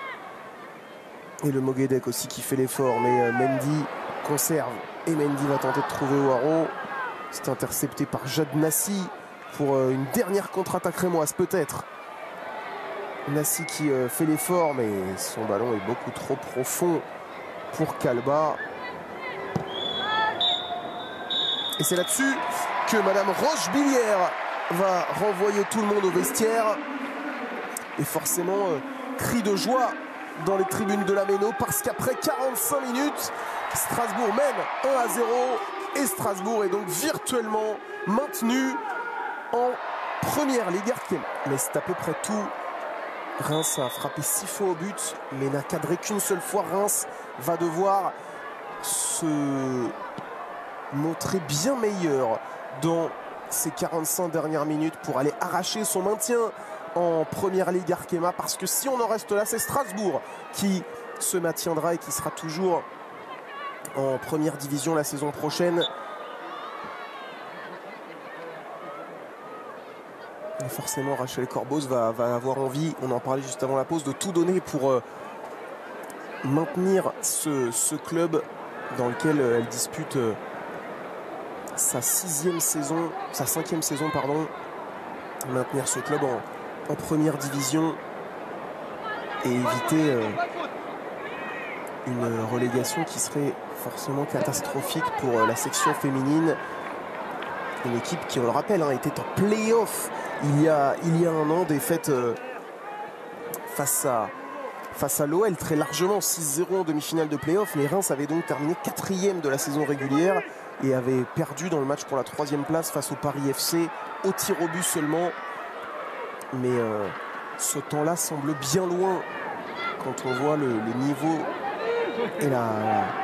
Et le Moguedec aussi qui fait l'effort, mais Mendy conserve. Et Mendy va tenter de trouver O'Hara. C'est intercepté par Jade Nassi. pour une dernière contre-attaque rémoise peut-être. Nassi qui fait l'effort, mais son ballon est beaucoup trop profond pour Kalba. Et c'est là-dessus que Madame Rochebillière va renvoyer tout le monde au vestiaire. Et forcément, cri de joie dans les tribunes de la Méno, parce qu'après 45 minutes, Strasbourg mène 1-0 et Strasbourg est donc virtuellement maintenu en première ligue. Mais c'est à peu près tout. Reims a frappé 6 fois au but, mais n'a cadré qu'une seule fois. Reims va devoir se montrer bien meilleur dans ces 45 dernières minutes pour aller arracher son maintien en première ligue Arkema, parce que si on en reste là, c'est Strasbourg qui se maintiendra et qui sera toujours en première division la saison prochaine. Et forcément, Rachel Corboz va avoir envie, on en parlait juste avant la pause, de tout donner pour maintenir ce club dans lequel elle dispute sa 5e saison, pardon. Maintenir ce club en première division et éviter une relégation qui serait forcément catastrophique pour la section féminine. Une équipe qui, on le rappelle, était en play-off il y a un an, défaite face à l'OL très largement, 6-0 en demi-finale de play-off. Mais Reims avait donc terminé 4e de la saison régulière et avait perdu dans le match pour la 3e place face au Paris FC, au tir au but seulement. Mais ce temps-là semble bien loin quand on voit le niveau et la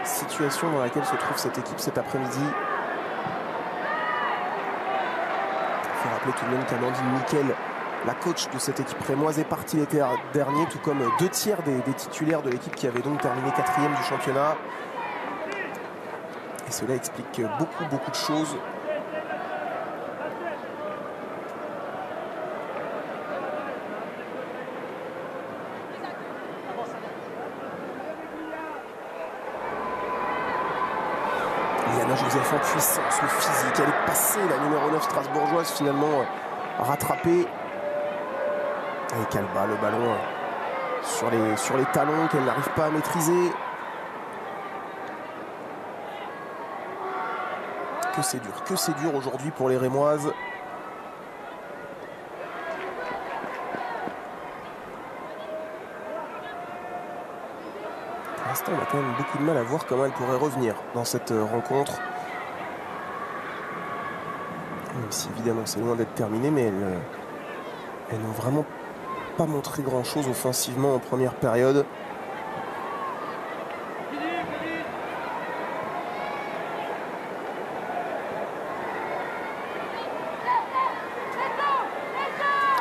situation dans laquelle se trouve cette équipe cet après-midi. Il faut rappeler tout de même qu'Amandine Nickel, la coach de cette équipe rémoise, est partie l'été dernier, tout comme 2 tiers des titulaires de l'équipe qui avait donc terminé 4e du championnat. Et cela explique beaucoup de choses. Liana Joseph en puissance, le physique, elle est passée, la numéro 9 strasbourgeoise, finalement rattrapée. Et Kalba, le ballon sur les talons qu'elle n'arrive pas à maîtriser. Que c'est dur aujourd'hui pour les Rémoises. Pour l'instant, on a quand même beaucoup de mal à voir comment elle pourrait revenir dans cette rencontre. Même si évidemment c'est loin d'être terminé, mais elles n'ont vraiment pas montré grand-chose offensivement en première période.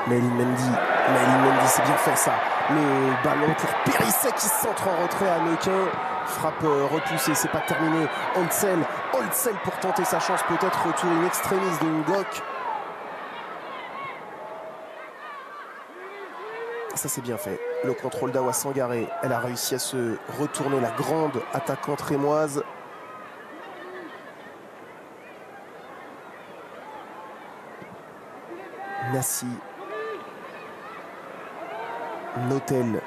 Maëline Mendy, c'est bien fait ça. Le ballon pour Périsset qui se centre en retrait à Neuquin. Frappe repoussée, c'est pas terminé. Holtzel pour tenter sa chance, peut-être retour in extremis de Ngok. Ça c'est bien fait. Le contrôle d'Awa Sangaré, elle a réussi à se retourner, la grande attaquante rémoise. Nassi. Notel.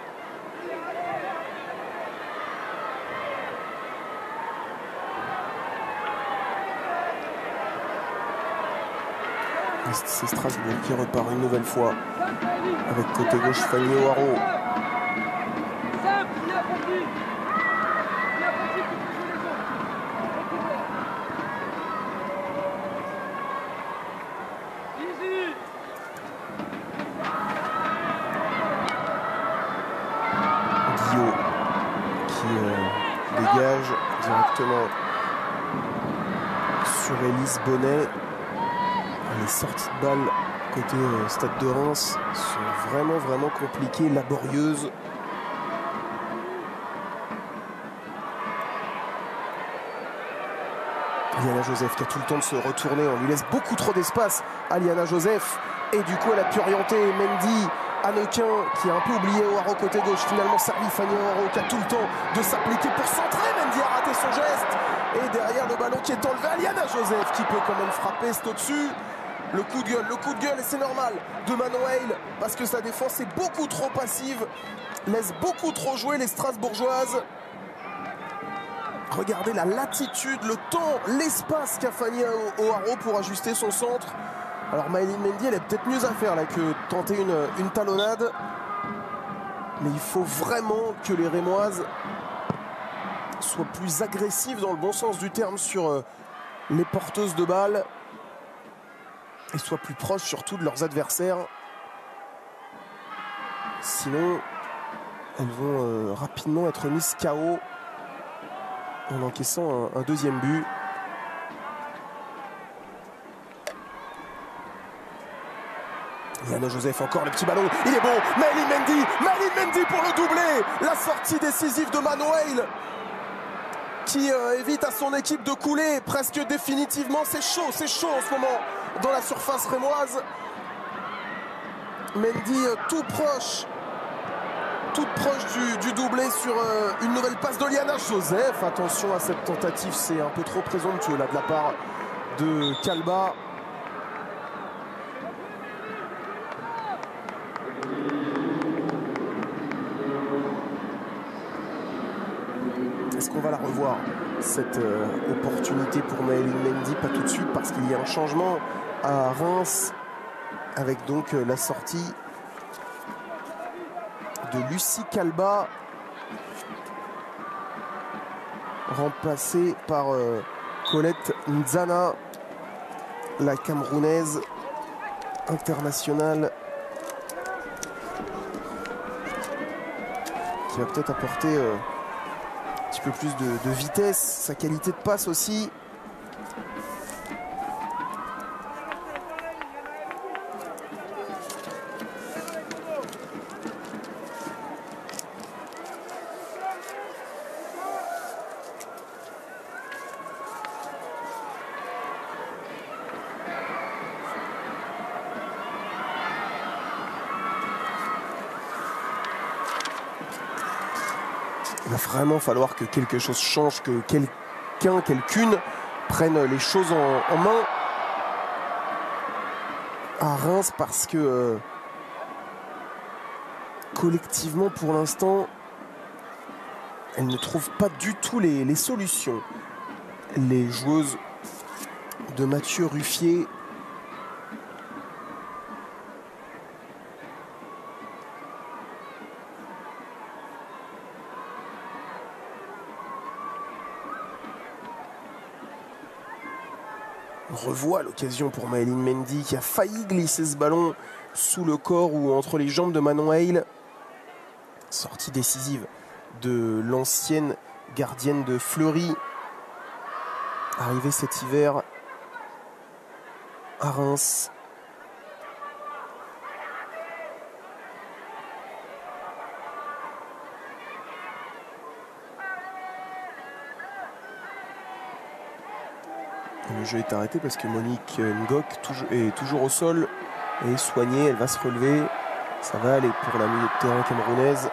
C'est Strasbourg qui repart une nouvelle fois avec côté gauche Fanny O'Haro. Guillaume qui dégage directement sur Élise Bonnet. Les sorties de balles côté Stade de Reims sont vraiment compliquées, laborieuses. Liana Joseph qui a tout le temps de se retourner, on lui laisse beaucoup trop d'espace à Liana Joseph et du coup elle a pu orienter Mendy à Neuquin qui a un peu oublié O'Haro côté gauche, finalement servi Fanny O'Haro qui a tout le temps de s'appliquer pour centrer. Mendy a raté son geste et derrière le ballon qui est enlevé à Liana Joseph qui peut quand même frapper, c'est au-dessus. Le coup de gueule, et c'est normal, de Manuel, parce que sa défense est beaucoup trop passive, laisse beaucoup trop jouer les Strasbourgeoises. Regardez la latitude, le temps, l'espace qu'a Fanny O'Haraud pour ajuster son centre. Alors Maëlyn Mendy, elle a peut-être mieux à faire là que tenter une talonnade. Mais il faut vraiment que les Rémoises soient plus agressives dans le bon sens du terme sur les porteuses de balles. Et soient plus proches surtout de leurs adversaires. Sinon, elles vont rapidement être mises KO en encaissant un deuxième but. Yana Joseph, encore le petit ballon, il est bon, Maëlyn Mendy pour le doublé. La sortie décisive de Manuel qui évite à son équipe de couler presque définitivement. C'est chaud en ce moment dans la surface rémoise. Mendy toute proche du doublé sur une nouvelle passe de Yana Joseph. Attention à cette tentative, c'est un peu trop présomptueux là de la part de Kalba. Est-ce qu'on va la revoir, cette opportunité pour Maëlyn Mendy? Pas tout de suite, parce qu'il y a un changement à Reims avec donc la sortie de Lucie Kalba, remplacée par Colette Nzana, la Camerounaise internationale, qui va peut-être apporter un petit peu plus de vitesse, sa qualité de passe aussi. Il va vraiment falloir que quelque chose change, que quelqu'une prenne les choses en main à Reims, parce que collectivement pour l'instant elle ne trouve pas du tout les solutions. Les joueuses de Mathieu Ruffier. On revoit l'occasion pour Maëlyn Mendy qui a failli glisser ce ballon sous le corps ou entre les jambes de Manuel. Sortie décisive de l'ancienne gardienne de Fleury, arrivée cet hiver à Reims. Le jeu est arrêté parce que Monique Ngok est toujours au sol et soignée. Elle va se relever. Ça va aller pour la milieu de terrain camerounaise.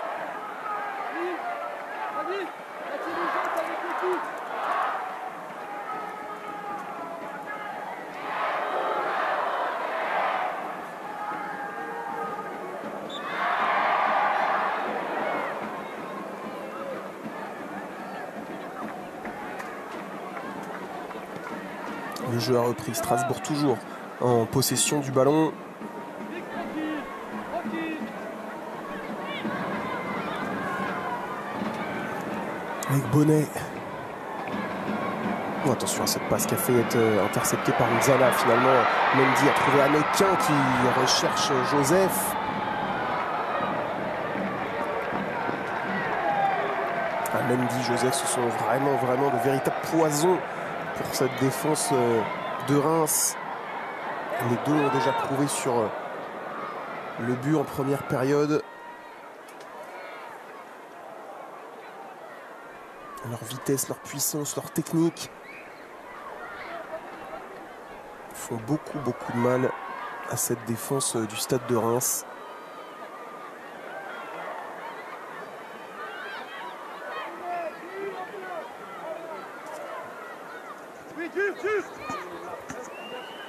Le jeu a repris. Strasbourg toujours en possession du ballon. Avec Bonnet. Oh, attention à cette passe qui a fait être interceptée par Nzana. Finalement, Mendy a trouvé Anequin qui recherche Joseph. Mendy, Joseph, ce sont vraiment de véritables poisons pour cette défense de Reims. Les deux ont déjà prouvé sur le but en première période. Leur vitesse, leur puissance, leur technique font beaucoup de mal à cette défense du stade de Reims.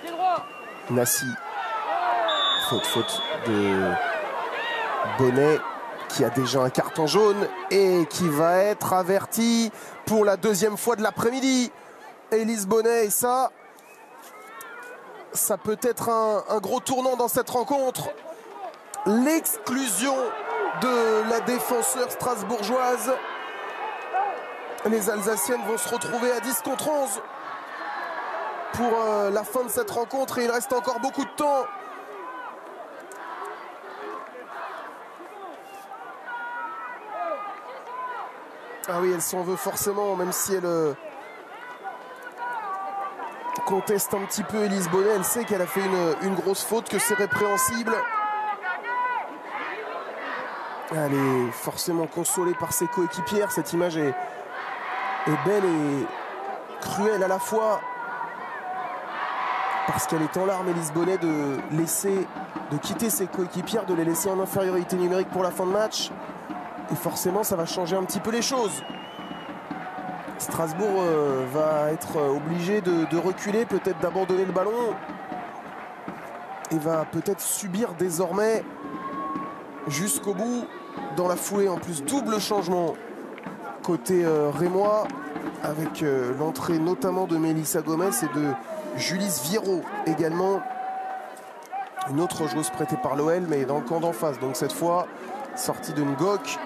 Pied droit. Nassi. Faute de Bonnet, qui a déjà un carton jaune et qui va être averti pour la deuxième fois de l'après-midi. Elise Bonnet, et ça peut être un gros tournant dans cette rencontre. L'exclusion de la défenseur strasbourgeoise. Les Alsaciennes vont se retrouver à 10 contre 11 pour la fin de cette rencontre, et il reste encore beaucoup de temps. Ah oui, elle s'en veut forcément, même si elle conteste un petit peu Elise Bonnet. Elle sait qu'elle a fait une grosse faute, que c'est répréhensible. Elle est forcément consolée par ses coéquipières. Cette image est belle et cruelle à la fois, parce qu'elle est en larmes, Elise Bonnet, de quitter ses coéquipières, de les laisser en infériorité numérique pour la fin de match. Et forcément, ça va changer un petit peu les choses. Strasbourg va être obligé de reculer, peut-être d'abandonner le ballon, et va peut-être subir désormais jusqu'au bout dans la foulée. En plus, double changement côté rémois, avec l'entrée notamment de Mélissa Gomez et de Julis Viero également, une autre joueuse prêtée par l'OL mais dans le camp d'en face. Donc cette fois sortie de Ngok.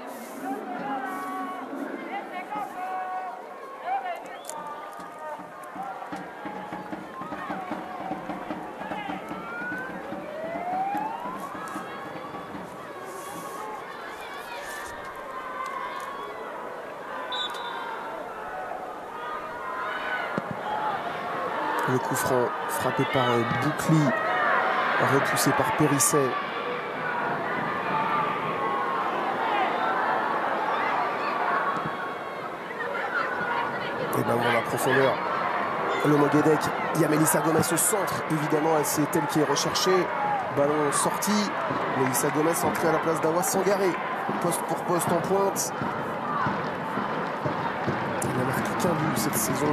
Le coup franc frappé par Boucli, repoussé par Périsset. Et ben dans la profondeur, le Moguedec, il y a Mélissa Gomez au centre. Évidemment, c'est elle qui est recherchée. Ballon sorti. Mélissa Gomez entrée à la place d'Awa Sangaré. Poste pour poste en pointe. Elle n'a marqué qu'un but cette saison.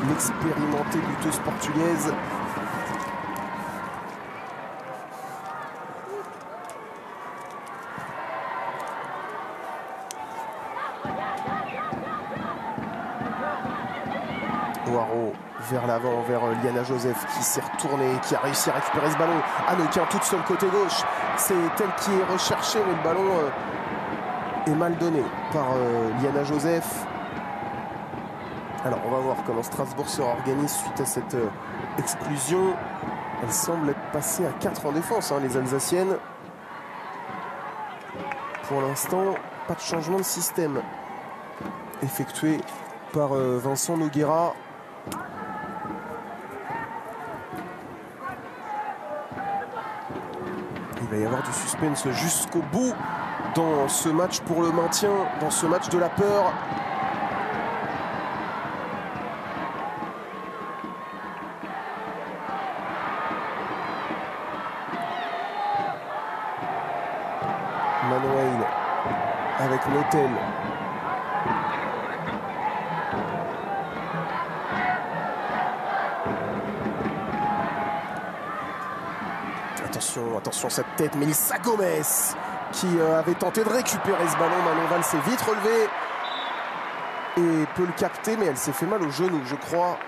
L'expérimentée buteuse portugaise. Waro vers l'avant, vers Liana Joseph, qui s'est retournée, qui a réussi à récupérer ce ballon. Anokin toute seule côté gauche. C'est elle qui est recherchée, mais le ballon est mal donné par Liana Joseph. Alors on va voir comment Strasbourg se réorganise suite à cette exclusion. Elle semble être passée à 4 en défense, les Alsaciennes. Pour l'instant, pas de changement de système effectué par Vincent Noguera. Il va y avoir du suspense jusqu'au bout dans ce match pour le maintien, dans ce match de la peur. Manuel avec l'hôtel. Attention cette tête, Mélissa Gomez qui avait tenté de récupérer ce ballon. Manon Val s'est vite relevée et peut le capter, mais elle s'est fait mal au genou, je crois.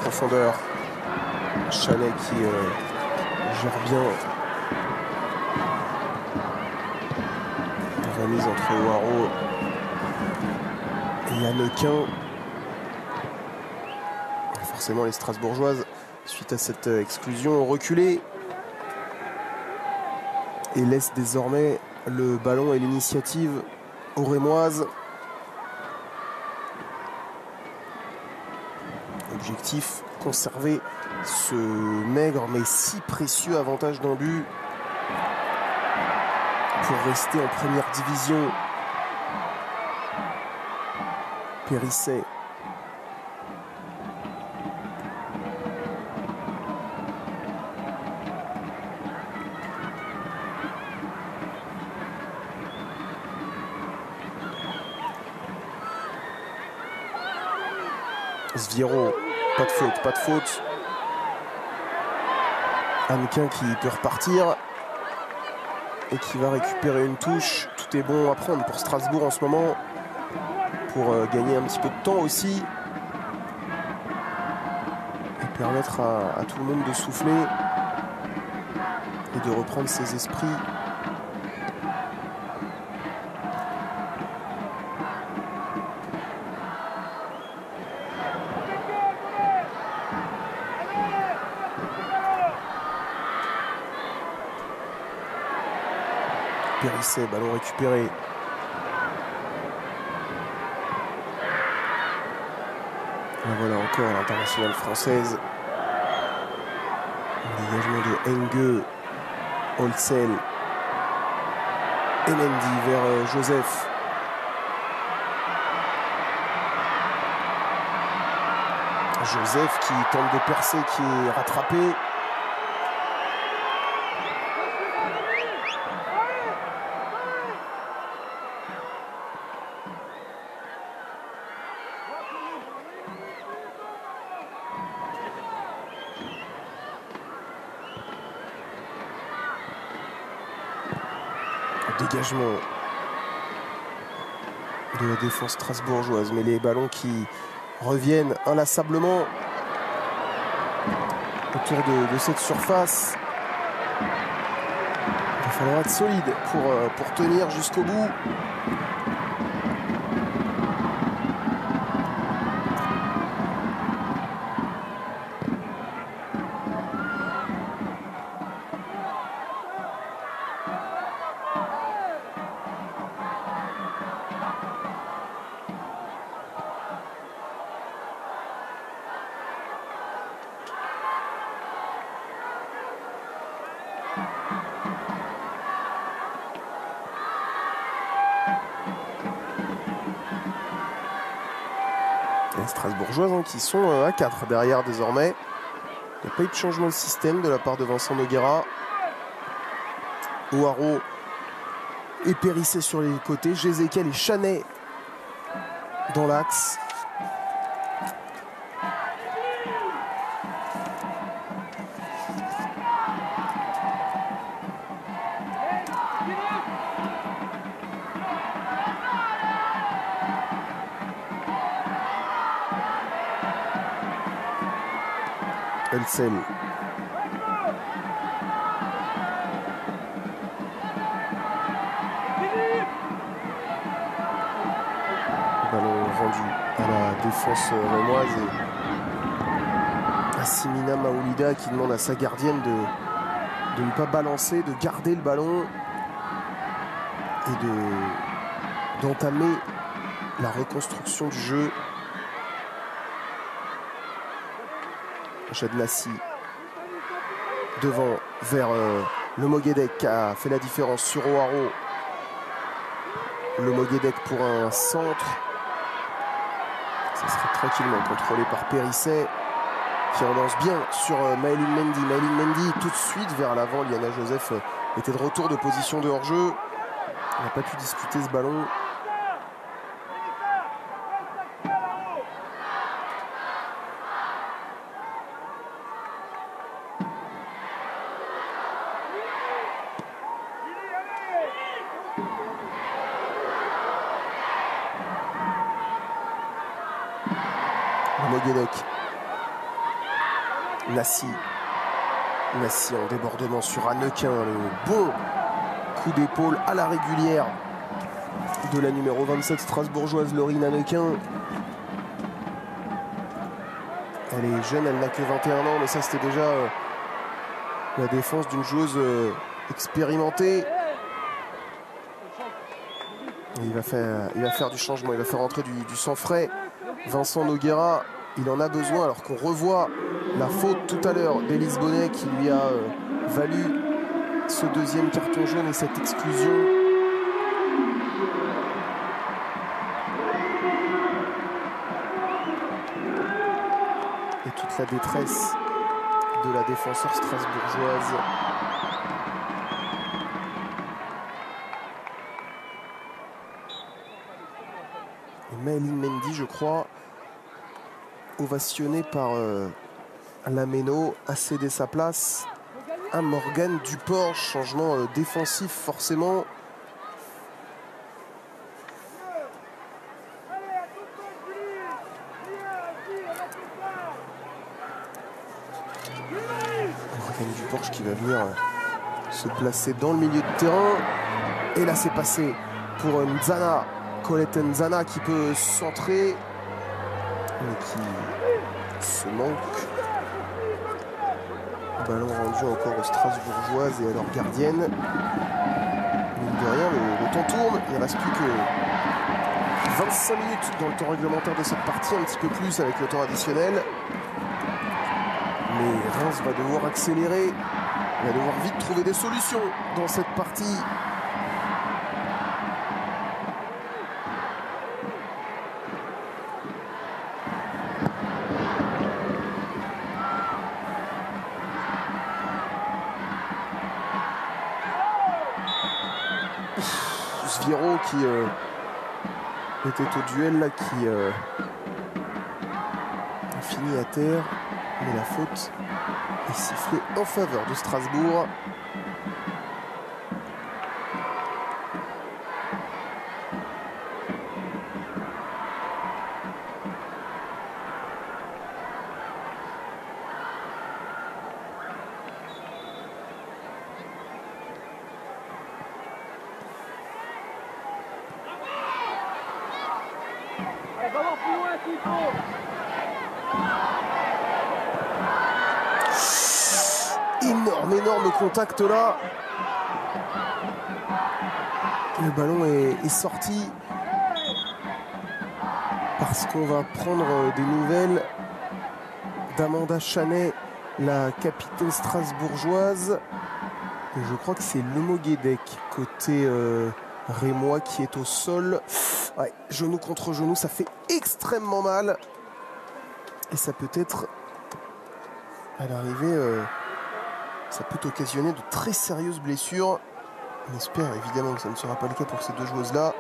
Profondeur. Chalet qui gère bien la remise entre Waro et Anokin. Forcément les Strasbourgeoises, suite à cette exclusion, ont reculé. et laisse désormais le ballon et l'initiative aux Rémoises. Objectif, conserver ce maigre mais si précieux avantage d'un but pour rester en première division. Périsset. Sviero, pas de faute, pas de faute. Hannequin qui peut repartir et qui va récupérer une touche. Tout est bon à prendre pour Strasbourg en ce moment, pour gagner un petit peu de temps aussi et permettre à tout le monde de souffler et de reprendre ses esprits. Périsset, ballon récupéré. Et voilà encore l'internationale française. Un dégagement de Henge, Holzel, Enendi vers Joseph. Joseph qui tente de percer, qui est rattrapé. Dégagement de la défense strasbourgeoise, mais les ballons qui reviennent inlassablement autour de cette surface. Il va falloir être solide pour tenir jusqu'au bout. Les Strasbourgeoises qui sont à 4 derrière désormais. Il n'y a pas eu de changement de système de la part de Vincent Noguera. Ouaro et Périsset sur les côtés. Jézéquel et Chanet dans l'axe. Holzel. Ballon rendu à la défense rémoise et Assimina Maoulida qui demande à sa gardienne de ne pas balancer, de garder le ballon et d'entamer la reconstruction du jeu. Jadnassi devant vers le Moguedec qui a fait la différence sur Ouaro. Le Moguedec pour un centre. Ça sera tranquillement contrôlé par Périsset qui relance bien sur Maëlyn Mendy. Maëlyn Mendy tout de suite vers l'avant. Liana Joseph était de retour de position de hors-jeu. Elle n'a pas pu disputer ce ballon. Moguedec. Nassi en débordement sur Hannequin. Le bon coup d'épaule à la régulière de la numéro 27 strasbourgeoise, Laurine Hannequin. Elle est jeune, elle n'a que 21 ans, mais ça c'était déjà la défense d'une joueuse expérimenté. Et il va faire du changement, il va faire entrer du sang frais. Vincent Nogueira, il en a besoin alors qu'on revoit la faute tout à l'heure d'Élise Bonnet qui lui a valu ce deuxième carton jaune et cette exclusion. Et toute la détresse de la défenseur strasbourgeoise. Et Maëline Mendy, je crois, ovationnée par Lameno, a cédé sa place à Morgane Duporge. Changement défensif forcément. Morgane Duporge qui va venir se placer dans le milieu de terrain. Et là c'est passé pour Nzana, Colette Nzana qui peut centrer mais qui se manque. Ballon rendu encore aux Strasbourgeoises et à leur gardienne. Mine de rien, le temps tourne. Il ne reste plus que 25 minutes dans le temps réglementaire de cette partie, un petit peu plus avec le temps additionnel. Mais Reims va devoir accélérer. Il va devoir vite trouver des solutions dans cette partie. Sviero qui était au duel là, qui a fini à terre, mais la faute est sifflée en faveur de Strasbourg. Énorme contact là. Le ballon est sorti parce qu'on va prendre des nouvelles d'Amanda Chanet, la capitaine strasbourgeoise. Et je crois que c'est Lemo Guédec côté rémois qui est au sol. Ouais, genou contre genou, ça fait extrêmement mal. Et ça peut être à l'arrivée... ça peut occasionner de très sérieuses blessures. On espère évidemment que ça ne sera pas le cas pour ces deux joueuses-là.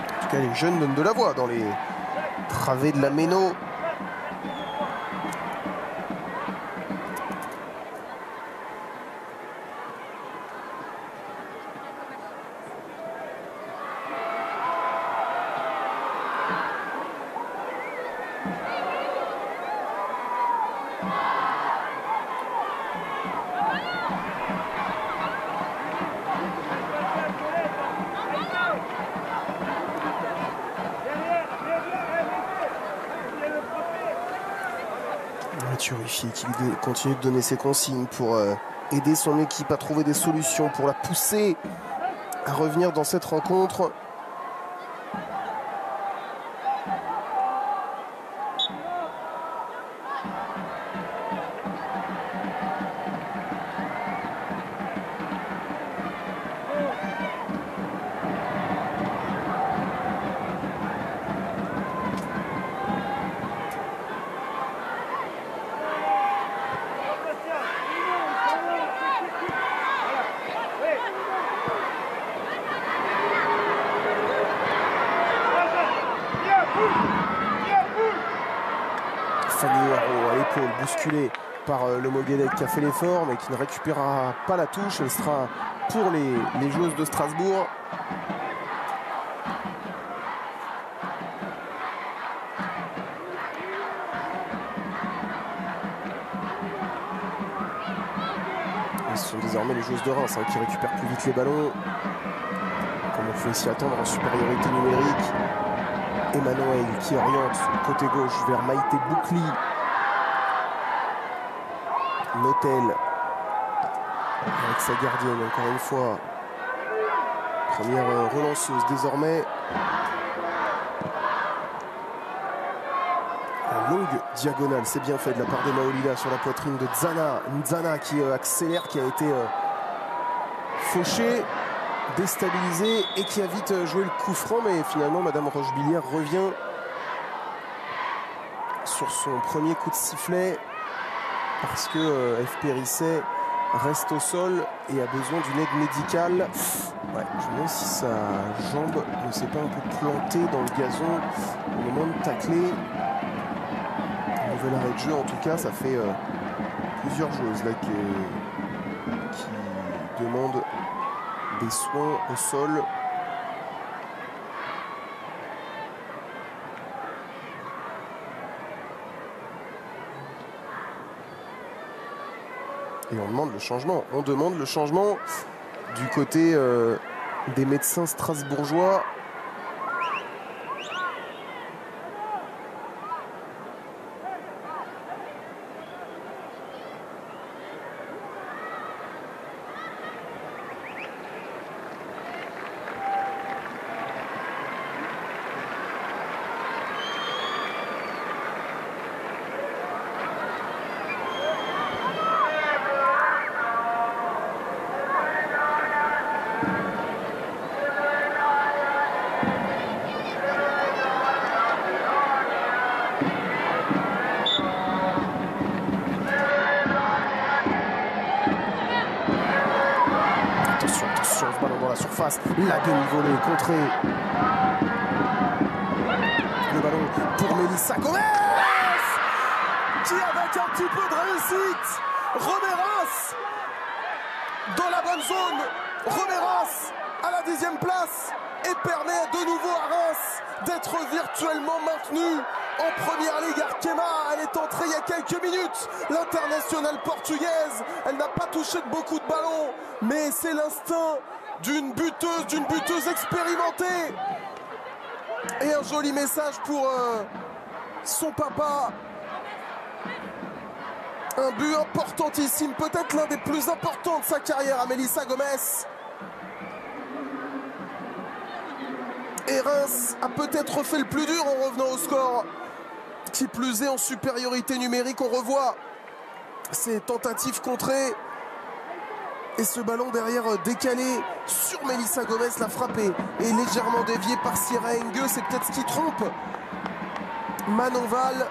En tout cas, les jeunes donnent de la voix dans les travées de Lameno. Turifié qui continue de donner ses consignes pour aider son équipe à trouver des solutions, pour la pousser à revenir dans cette rencontre. Fanny Haro à l'épaule, bousculée par Lemo Guédec qui a fait l'effort mais qui ne récupérera pas la touche. Elle sera pour les joueuses de Strasbourg. ce sont désormais les joueuses de Reims qui récupèrent plus vite les ballons. Comme on pouvait s'y attendre en supériorité numérique. Emmanuel qui oriente côté gauche vers Maïté Boukli. Notel avec sa gardienne encore une fois. Première relanceuse désormais. La longue diagonale, c'est bien fait de la part de Maolida sur la poitrine de Nzana. Nzana qui accélère, qui a été fauché, déstabilisé et qui a vite joué le coup franc. Mais finalement, Madame Rochebillière revient sur son premier coup de sifflet parce que FP Risset reste au sol et a besoin d'une aide médicale. Ouais, je me demande si sa jambe ne s'est pas un peu plantée dans le gazon au moment de tacler. Nouvel arrêt de jeu, en tout cas, ça fait plusieurs joueuses là qui demandent des soins au sol. Et on demande le changement. On demande le changement du côté des médecins strasbourgeois. Attention, ce ballon dans la surface, la demi-volée contrée. Le ballon pour Mélissa Gomez qui, avec un petit peu de réussite, remet Reims dans la bonne zone. Remet Reims à la 10e place et permet de nouveau à Reims d'être virtuellement maintenu en première ligue. Arkema, elle est entrée il y a quelques minutes. L'internationale portugaise, elle n'a pas touché de beaucoup de ballons, mais c'est l'instinct d'une buteuse expérimentée. Et un joli message pour son papa. Un but importantissime, peut-être l'un des plus importants de sa carrière à Mélissa Gomez. Et Reims a peut-être fait le plus dur en revenant au score. Qui plus est en supériorité numérique, on revoit ces tentatives contrées. Et ce ballon derrière décalé sur Mélissa Gomez, la frappée est légèrement déviée par Sierra Engue. C'est peut-être ce qui trompe Manon Val.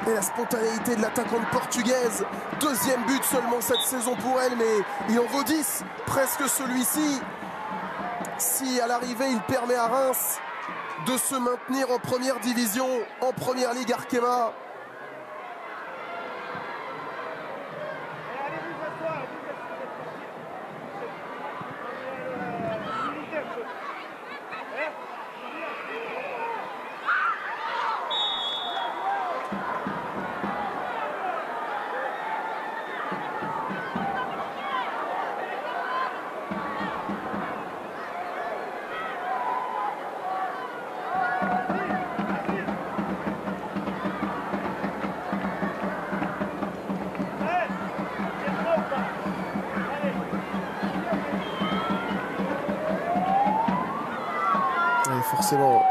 Et la spontanéité de l'attaquante portugaise. Deuxième but seulement cette saison pour elle, mais il en vaut 10, presque celui-ci. Si à l'arrivée il permet à Reims de se maintenir en première division, en première ligue Arkema. Forcément,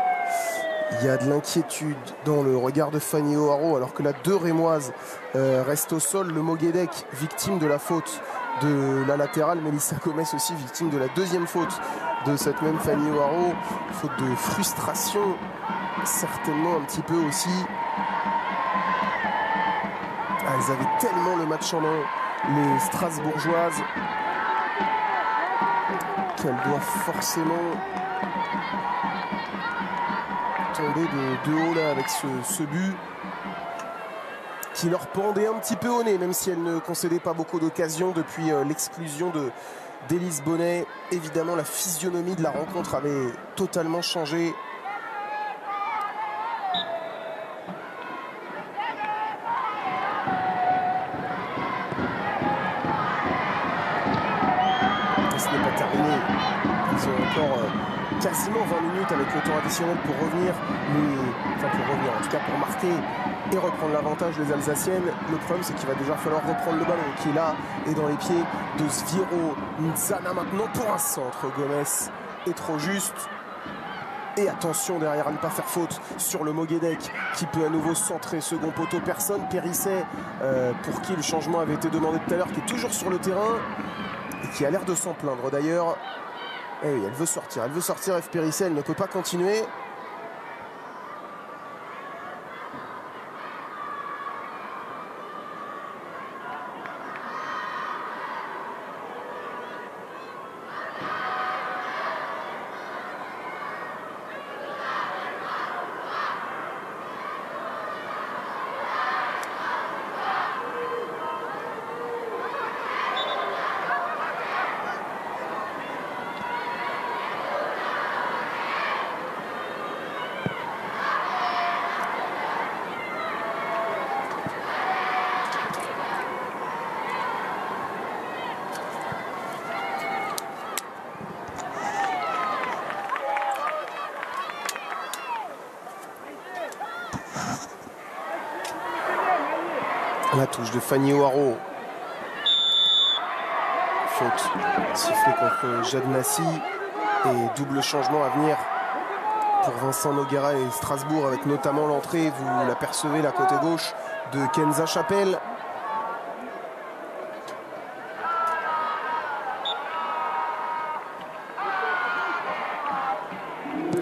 il y a de l'inquiétude dans le regard de Fanny O'Haraud, alors que la 2 rémoise reste au sol. Le Moguedec, victime de la faute de la latérale. Mélissa Gomez aussi, victime de la deuxième faute de cette même Fanny O'Haraud. Faute de frustration, certainement un petit peu aussi. Elles avaient tellement le match en main, les Strasbourgeoises, qu'elles doivent forcément tomber de haut là avec ce but qui leur pendait un petit peu au nez, même si elles ne concédaient pas beaucoup d'occasions depuis l'exclusion d'Élise Bonnet. Évidemment, la physionomie de la rencontre avait totalement changé. Ils ont encore quasiment 20 minutes avec le temps additionnel pour revenir, en tout cas pour marquer et reprendre l'avantage les Alsaciennes. Le problème c'est qu'il va déjà falloir reprendre le ballon qui est là et dans les pieds de Sviro. Nzana maintenant pour un centre. Gomez est trop juste. Et attention derrière à ne pas faire faute sur le Moguedec qui peut à nouveau centrer second poteau. Personne. Périsset pour qui le changement avait été demandé tout à l'heure, qui est toujours sur le terrain et qui a l'air de s'en plaindre d'ailleurs. Eh oui, elle veut sortir, F. Périsset, elle ne peut pas continuer. La touche de Fanny O'Haro. Faute sifflée contre Jad Nassi. Et double changement à venir pour Vincent Noguera et Strasbourg, avec notamment l'entrée, vous l'apercevez, la côté gauche de Kenza Chapelle.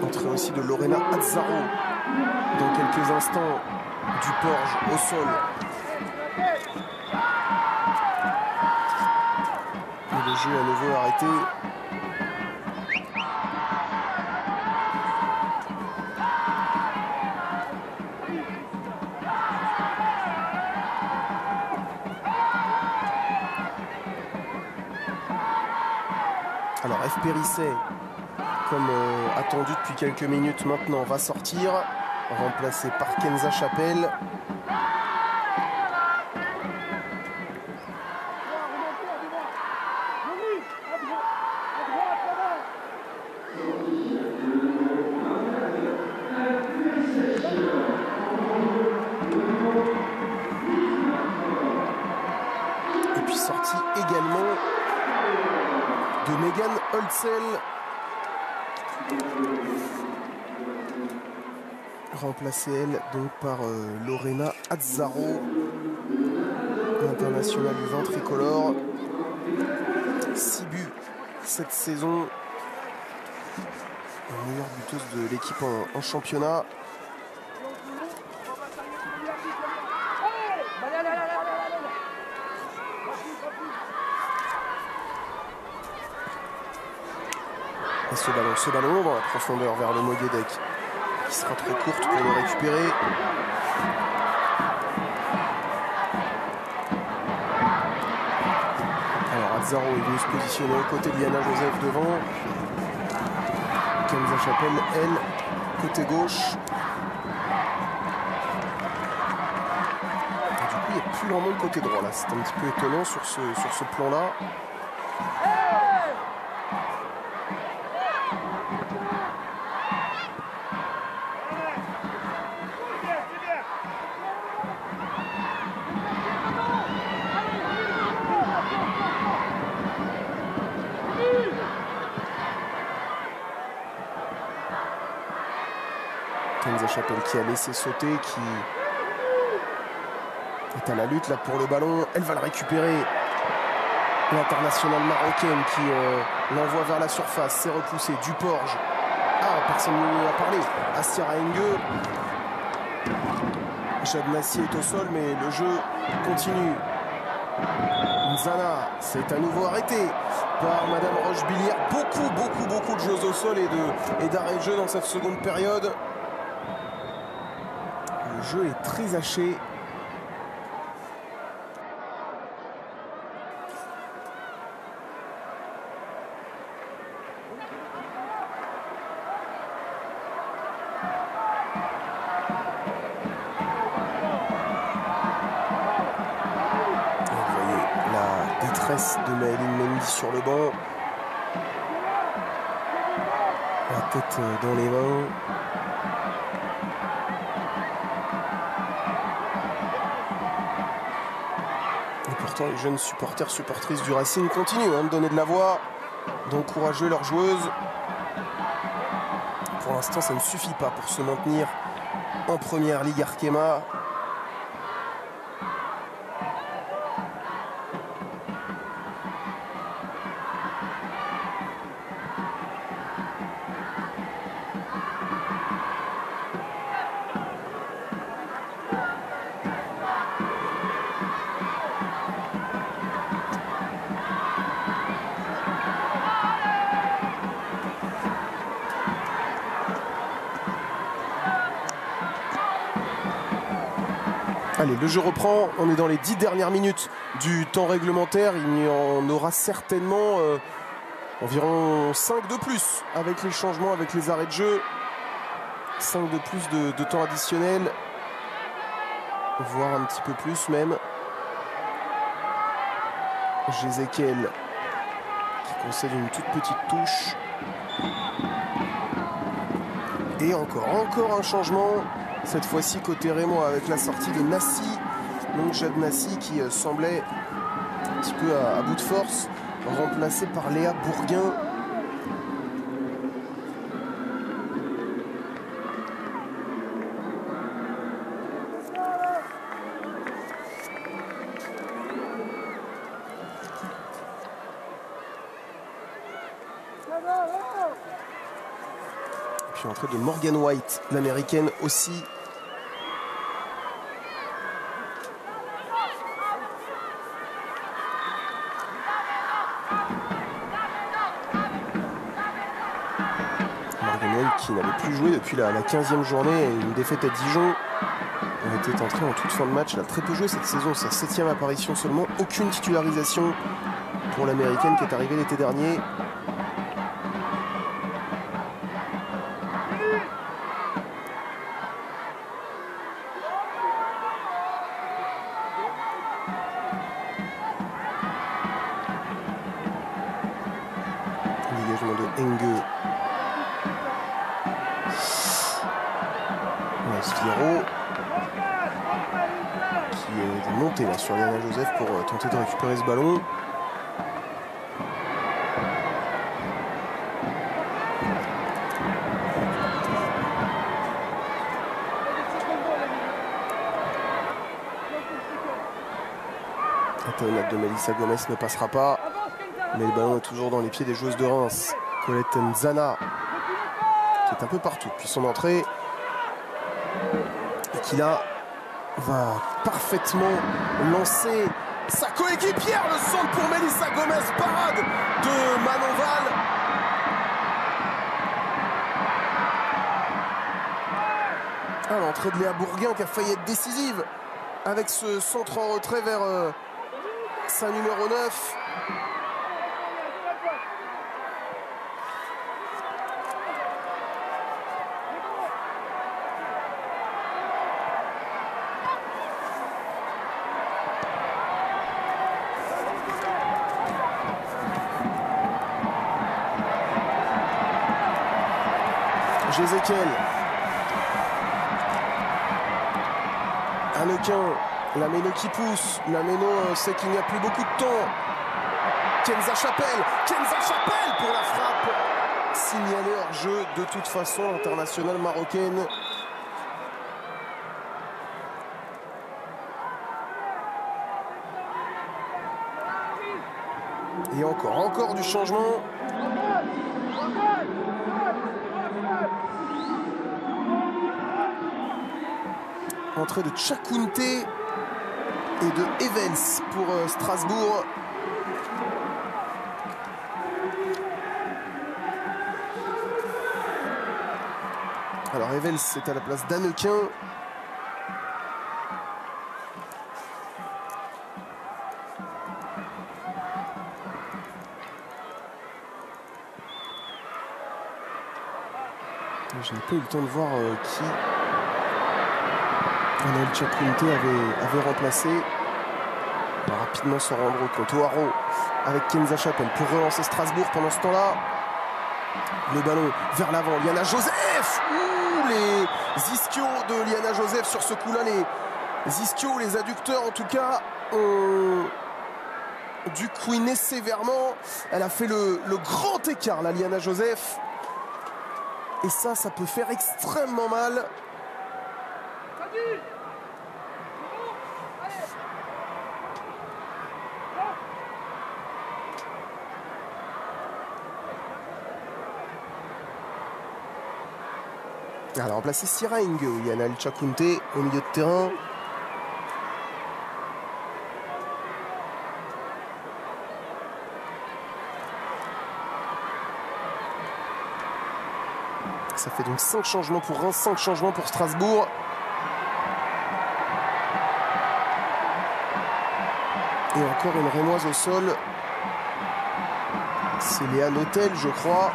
Entrée aussi de Lorena Azzaro dans quelques instants. Duporge au sol. Et le jeu à nouveau arrêté. Alors F. Périsset, comme attendu depuis quelques minutes maintenant, va sortir, remplacé par Kenza Chapelle. Et puis sortie également de Megan Holtzel, remplacée elle donc par Lorena Azzaro, l'internationale du vin tricolore. 6 buts cette saison, la meilleure buteuse de l'équipe en championnat. Et ce ballon dans la profondeur vers le Moguedec, qui sera trop courte pour le récupérer. Alors Azzaro est venu se positionner aux côtés de Liana Joseph devant. Kenza Chapelle, elle, côté gauche. Et du coup, il n'y a plus vraiment le côté droit là. C'est un petit peu étonnant sur ce plan-là. Kenza Chapelle qui a laissé sauter, qui est à la lutte là pour le ballon. Elle va le récupérer. L'internationale marocaine qui l'envoie vers la surface. C'est repoussé. Duporge. Ah, personne ne lui a parlé. Astiara Engue. Jad Nassi est au sol, mais le jeu continue. Nzana, c'est à nouveau arrêté par Madame Rochebillière. Beaucoup de jeux au sol et d'arrêt de jeu dans cette seconde période. Le jeu est très haché. Vous voyez la détresse de Maëlyn Mendy sur le banc. La tête dans les mains. Et pourtant, les jeunes supporters, supportrices du Racing continuent de donner de la voix, d'encourager leurs joueuses. Pour l'instant, ça ne suffit pas pour se maintenir en première ligue Arkema. Allez, le jeu reprend, on est dans les 10 dernières minutes du temps réglementaire. Il y en aura certainement environ 5 de plus avec les changements, avec les arrêts de jeu. 5 de plus de temps additionnel, voire un petit peu plus même. Jézéchiel qui concède une toute petite touche. Et encore un changement. Cette fois-ci côté Rémois avec la sortie de Nassi, donc Jade Nassi qui semblait un petit peu à bout de force, remplacé par Léa Bourguin. Et puis entrée de Morgan White, l'américaine aussi. Qui n'avait plus joué depuis la 15e journée et une défaite à Dijon. Elle était entrée en toute fin de match. Elle a très peu joué cette saison, sa 7e apparition seulement. Aucune titularisation pour l'américaine qui est arrivée l'été dernier. Dégagement de Engue. Sviero qui est monté là sur Yana Joseph pour tenter de récupérer ce ballon. La talonnade de Melissa Gomez ne passera pas, mais le ballon est toujours dans les pieds des joueuses de Reims. Colette Nzana qui est un peu partout depuis son entrée. Et qui là va parfaitement lancer sa coéquipière. Le centre pour Melissa Gomez, parade de Manon Val. Ah, l'entrée de Léa Bourguin qui a failli être décisive avec ce centre en retrait vers sa numéro 9. Jézéchiel. Hannequin, la Méno qui pousse. La Méno sait qu'il n'y a plus beaucoup de temps. Kenza Chapelle pour la frappe. Signalé hors jeu de toute façon, l'internationale marocaine. Et encore du changement. Entrée de Tchakounte et de Evans pour Strasbourg. Alors Evans est à la place d'Hannequin. Je n'ai pas eu le temps de voir qui Anaël Tchakounte avait remplacé. On va rapidement se rendre compte. O'Haro avec Kenza Chapelle pour relancer Strasbourg pendant ce temps-là. Le ballon vers l'avant, Liana Joseph. Les ischios de Liana Joseph sur ce coup-là, les ischios, les adducteurs en tout cas, ont dû couiner sévèrement. Elle a fait le grand écart, la Liana Joseph. Et ça peut faire extrêmement mal. Elle a remplacé Siraing, Yana El Chakunte au milieu de terrain. Ça fait donc 5 changements pour Reims, 5 changements pour Strasbourg. Et encore une Rémoise au sol. C'est Léa Notel, je crois.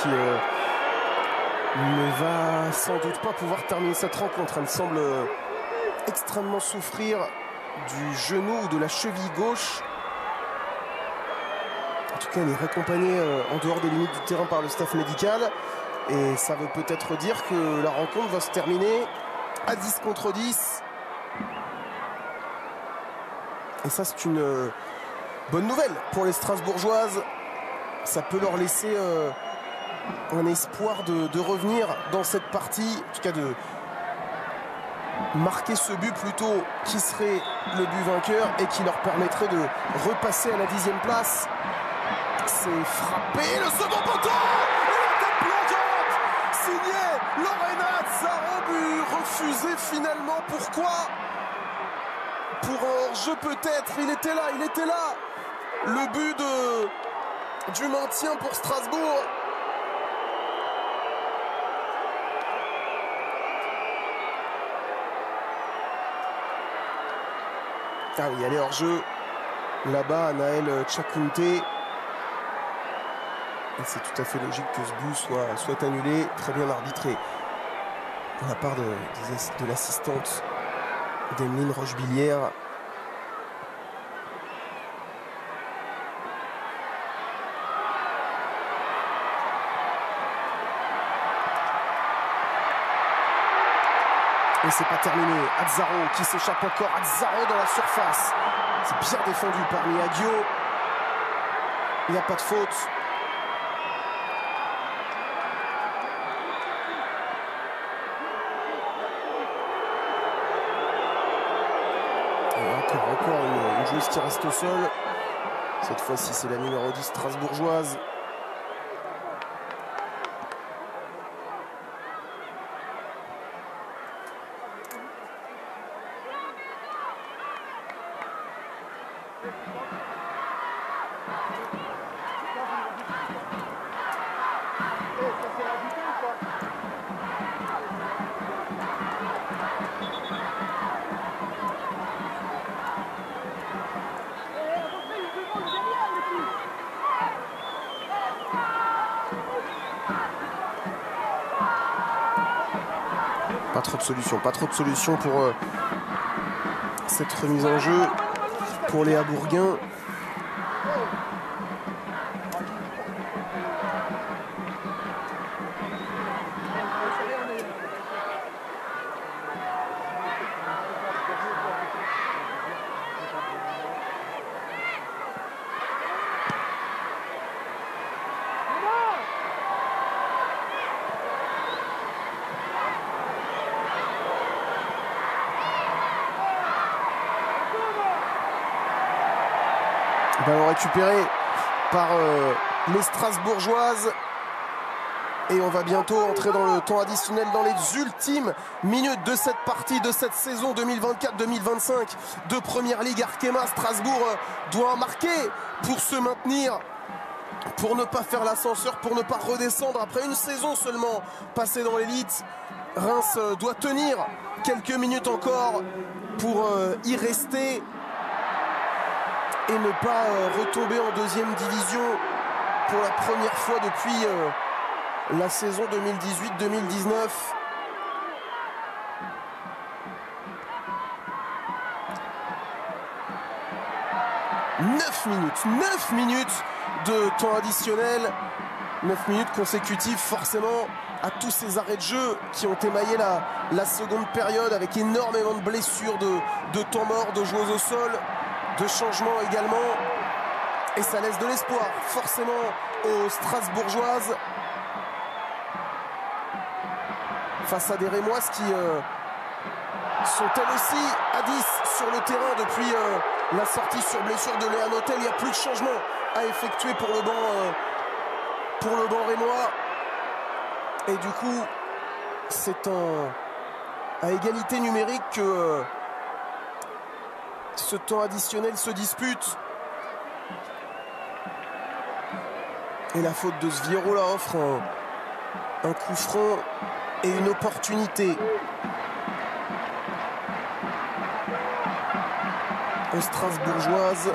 Qui ne va sans doute pas pouvoir terminer cette rencontre. Elle semble extrêmement souffrir du genou ou de la cheville gauche. En tout cas, elle est raccompagnée en dehors des limites du terrain par le staff médical. Et ça veut peut-être dire que la rencontre va se terminer à 10 contre 10. Et ça, c'est une bonne nouvelle pour les Strasbourgeoises. Ça peut leur laisser un espoir de revenir dans cette partie, en tout cas de marquer ce but plutôt qui serait le but vainqueur et qui leur permettrait de repasser à la 10e place. C'est frappé, le second poteau et la tête plongeante signé Lorena Zarobu, refusé finalement. Pourquoi? Pour un hors-jeu peut-être. Il était là. Le but du maintien pour Strasbourg. Ah oui, elle est hors jeu. Là-bas, Anaël Chakunte. Et c'est tout à fait logique que ce but soit annulé. Très bien arbitré de la part de l'assistante d'Emeline Rochebillière. Et c'est pas terminé. Azzaro qui s'échappe encore. Azzaro dans la surface. C'est bien défendu par Miyagio. Il n'y a pas de faute. Et encore une joueuse qui reste au sol. Cette fois-ci, c'est la numéro 10 strasbourgeoise. Pas trop de solutions pour cette remise en jeu pour Léa Bourguin. Ballon récupéré par les Strasbourgeoises. Et on va bientôt entrer dans le temps additionnel, dans les ultimes minutes de cette partie, de cette saison 2024-2025 de Première Ligue Arkema. Strasbourg doit marquer pour se maintenir, pour ne pas faire l'ascenseur, pour ne pas redescendre après une saison seulement passée dans l'élite. Reims doit tenir quelques minutes encore pour y rester et ne pas retomber en deuxième division pour la première fois depuis la saison 2018-2019. Neuf minutes de temps additionnel, 9 minutes consécutives forcément à tous ces arrêts de jeu qui ont émaillé la seconde période, avec énormément de blessures, de temps mort, de joueuses au sol, de changements également, et ça laisse de l'espoir forcément aux Strasbourgeoises face à des Rémoises qui sont elles aussi à 10 sur le terrain depuis la sortie sur blessure de Léa Notel. Il n'y a plus de changement à effectuer pour le banc rémois. Et du coup, c'est à égalité numérique que ce temps additionnel se dispute. Et la faute de Sviero là offre un coup franc et une opportunité aux Strasbourgeoises.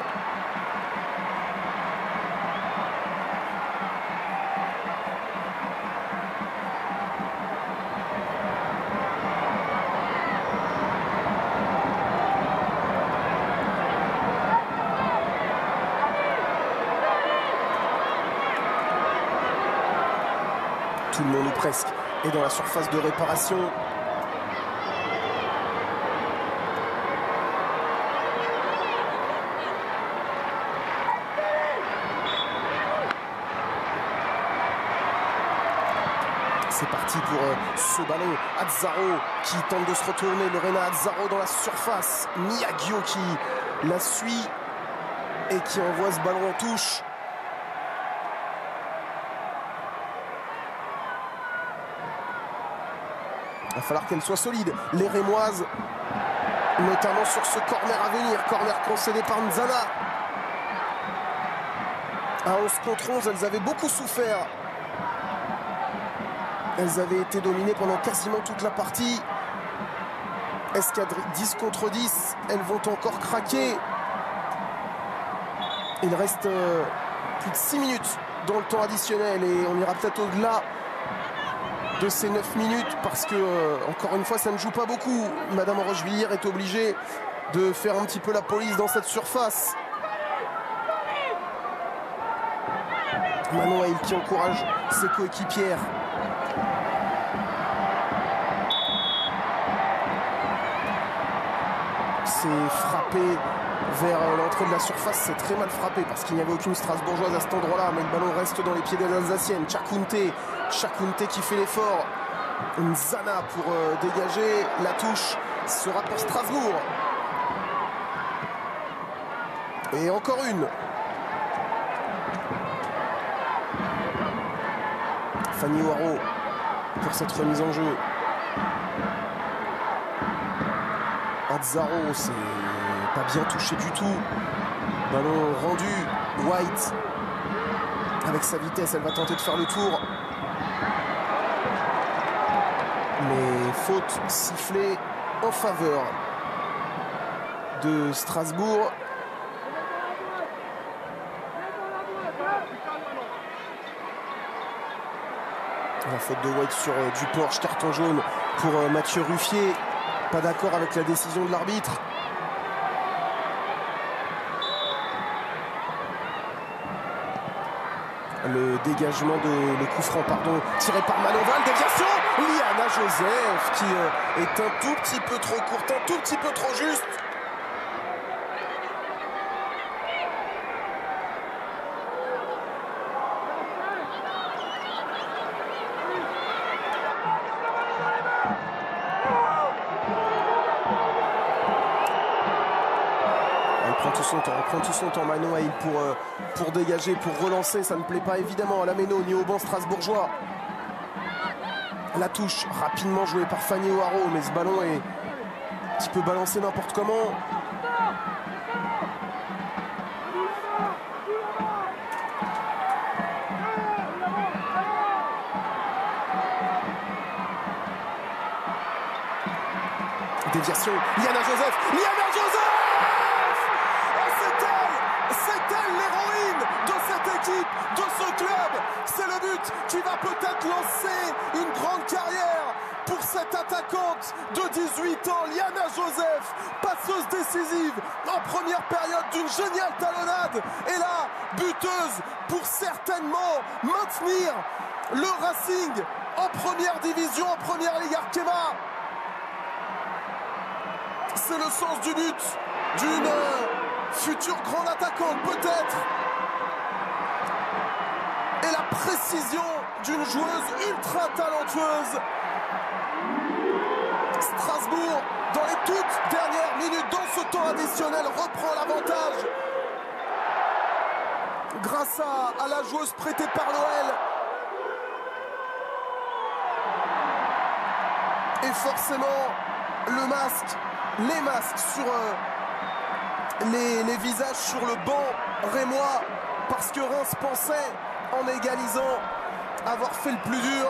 Tout le monde ou presque est dans la surface de réparation. C'est parti pour ce ballon. Azzaro qui tente de se retourner. Lorena Azzaro dans la surface. Miyagio qui la suit et qui envoie ce ballon en touche. Il va falloir qu'elle soit solide. Les Rémoises, notamment sur ce corner à venir. Corner concédé par Nzana. À 11 contre 11, elles avaient beaucoup souffert. Elles avaient été dominées pendant quasiment toute la partie. Escadrille 10 contre 10. Elles vont encore craquer. Il reste plus de 6 minutes dans le temps additionnel. Et on ira peut-être au-delà de ces 9 minutes parce que, encore une fois, ça ne joue pas beaucoup. Madame Rochevilliers est obligée de faire un petit peu la police dans cette surface. Manon Haïl qui encourage ses coéquipières. C'est frappé vers l'entrée de la surface, c'est très mal frappé parce qu'il n'y avait aucune Strasbourgeoise à cet endroit-là, mais le ballon reste dans les pieds des Alsaciennes. Chakounté qui fait l'effort. Nzana pour dégager. La touche sera pour Strasbourg. Et encore une. Fanny Waro pour cette remise en jeu. Azzaro, c'est pas bien touché du tout. Ballon rendu. White, avec sa vitesse, elle va tenter de faire le tour. Mais faute sifflée en faveur de Strasbourg. La faute de White sur Duporche, carton jaune pour Mathieu Ruffier. Pas d'accord avec la décision de l'arbitre. Le dégagement le coup franc, pardon, tiré par Manoval, déviation. Liana Joseph qui est un tout petit peu trop courte, un tout petit peu trop juste. prend tout son temps Manon Haïl pour dégager, pour relancer. Ça ne plaît pas évidemment à la Méno ni au banc strasbourgeois. La touche rapidement jouée par Fanny Ouaro, mais ce ballon est un petit peu balancé n'importe comment. Déviation, Liana Joseph, c'est elle l'héroïne de cette équipe, de ce club. C'est le but qui va peut-être lancer une grande carrière pour cette attaquante de 18 ans, Liana Joseph, passeuse décisive en première période d'une géniale talonnade et là, buteuse pour certainement maintenir le Racing en première division, en première Ligue Arkema. C'est le sens du but d'une future grande attaquante peut-être. Et la précision d'une joueuse ultra talentueuse. Strasbourg, dans les toutes dernières minutes, dans ce temps additionnel, reprend l'avantage. Grâce à la joueuse prêtée par l'OL. Et forcément, le masque. Les masques sur les visages sur le banc rémois, parce que Reims pensait, en égalisant, avoir fait le plus dur,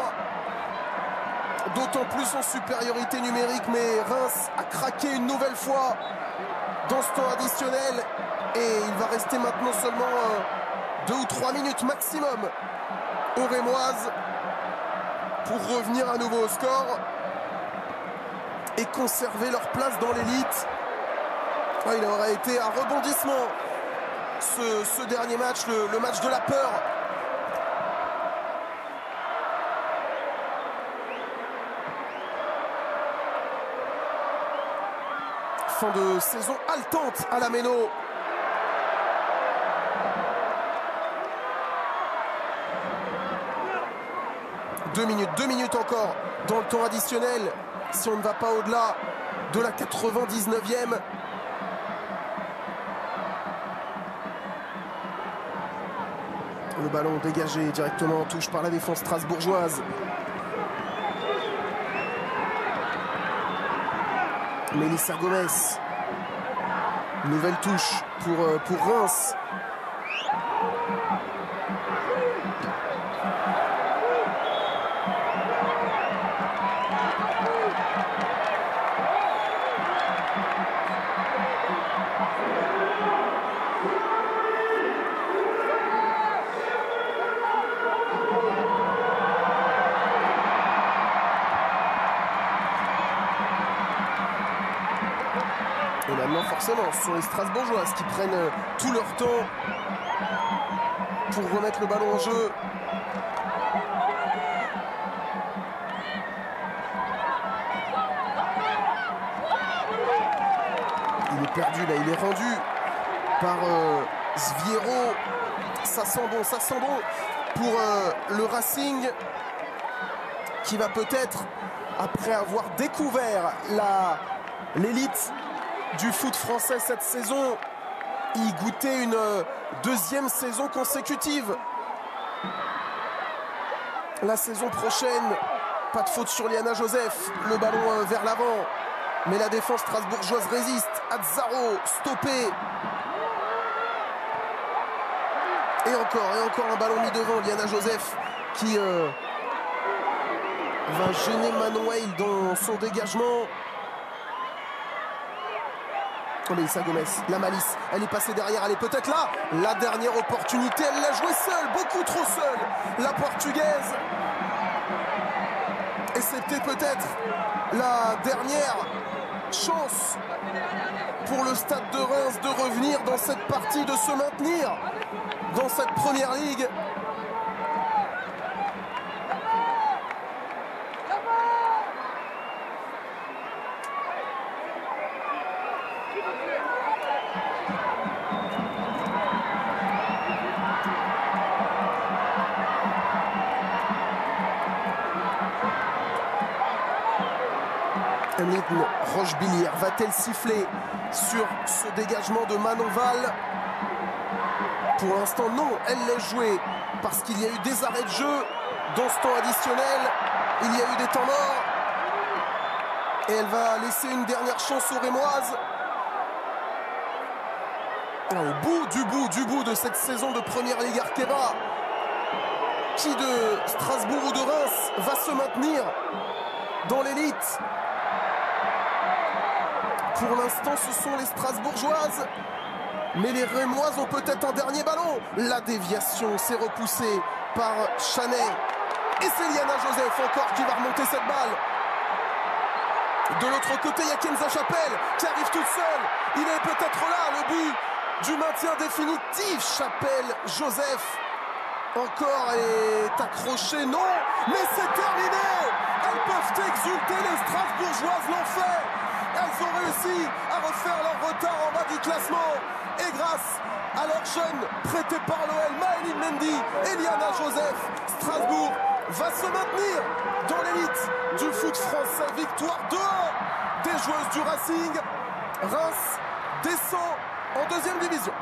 d'autant plus en supériorité numérique, mais Reims a craqué une nouvelle fois dans ce temps additionnel et il va rester maintenant seulement 2 ou 3 minutes maximum aux Rémoises pour revenir à nouveau au score et conserver leur place dans l'élite. Il aurait été un rebondissement ce dernier match, le match de la peur. Fin de saison haletante à la Méno. Deux minutes encore dans le temps additionnel. Si on ne va pas au-delà de la 99e. Le ballon dégagé directement en touche par la défense strasbourgeoise. Mélissa Gomez. Nouvelle touche pour Reims. Et maintenant forcément ce sont les Strasbourgeoises qui prennent tout leur temps pour remettre le ballon en jeu. Il est perdu là, il est rendu par Zviero. Ça sent bon pour le Racing qui va peut-être, après avoir découvert l'élite du foot français cette saison, y goûter une deuxième saison consécutive. La saison prochaine, pas de faute sur Liana Joseph, le ballon vers l'avant, mais la défense strasbourgeoise résiste. Azzaro stoppé. Et encore un ballon mis devant. Liana Joseph qui va gêner Manon Haïl dans son dégagement. Mélissa Gomez, la malice, elle est passée derrière, elle est peut-être là. La dernière opportunité, elle l'a jouée seule, beaucoup trop seule, la Portugaise. Et c'était peut-être la dernière chance pour le Stade de Reims de revenir dans cette partie, de se maintenir dans cette première ligue. Emeline Rochebillière va-t-elle siffler sur ce dégagement de Manon Val? Pour l'instant, non, elle laisse jouer parce qu'il y a eu des arrêts de jeu dans ce temps additionnel. Il y a eu des temps morts. Et elle va laisser une dernière chance aux Rémoises. Au bout de cette saison de Première Ligue Arkeba, qui de Strasbourg ou de Reims va se maintenir dans l'élite? Pour l'instant, ce sont les Strasbourgeoises. Mais les Rémoises ont peut-être un dernier ballon. La déviation s'est repoussée par Chanet. Et c'est Liana Joseph encore qui va remonter cette balle. De l'autre côté, il y a Kenza Chapelle qui arrive toute seule. Il est peut-être là, le but du maintien définitif. Chapelle Joseph encore est accroché. Non, mais c'est terminé. Elles peuvent exulter, les Strasbourgeoises l'ont fait. Elles ont réussi à refaire leur retard en bas du classement. Et grâce à leur jeune prêté par l'OL, Maëline Mendy et Liana Joseph, Strasbourg va se maintenir dans l'élite du foot français. Victoire 2-1 des joueuses du Racing. Reims descend en 2e division.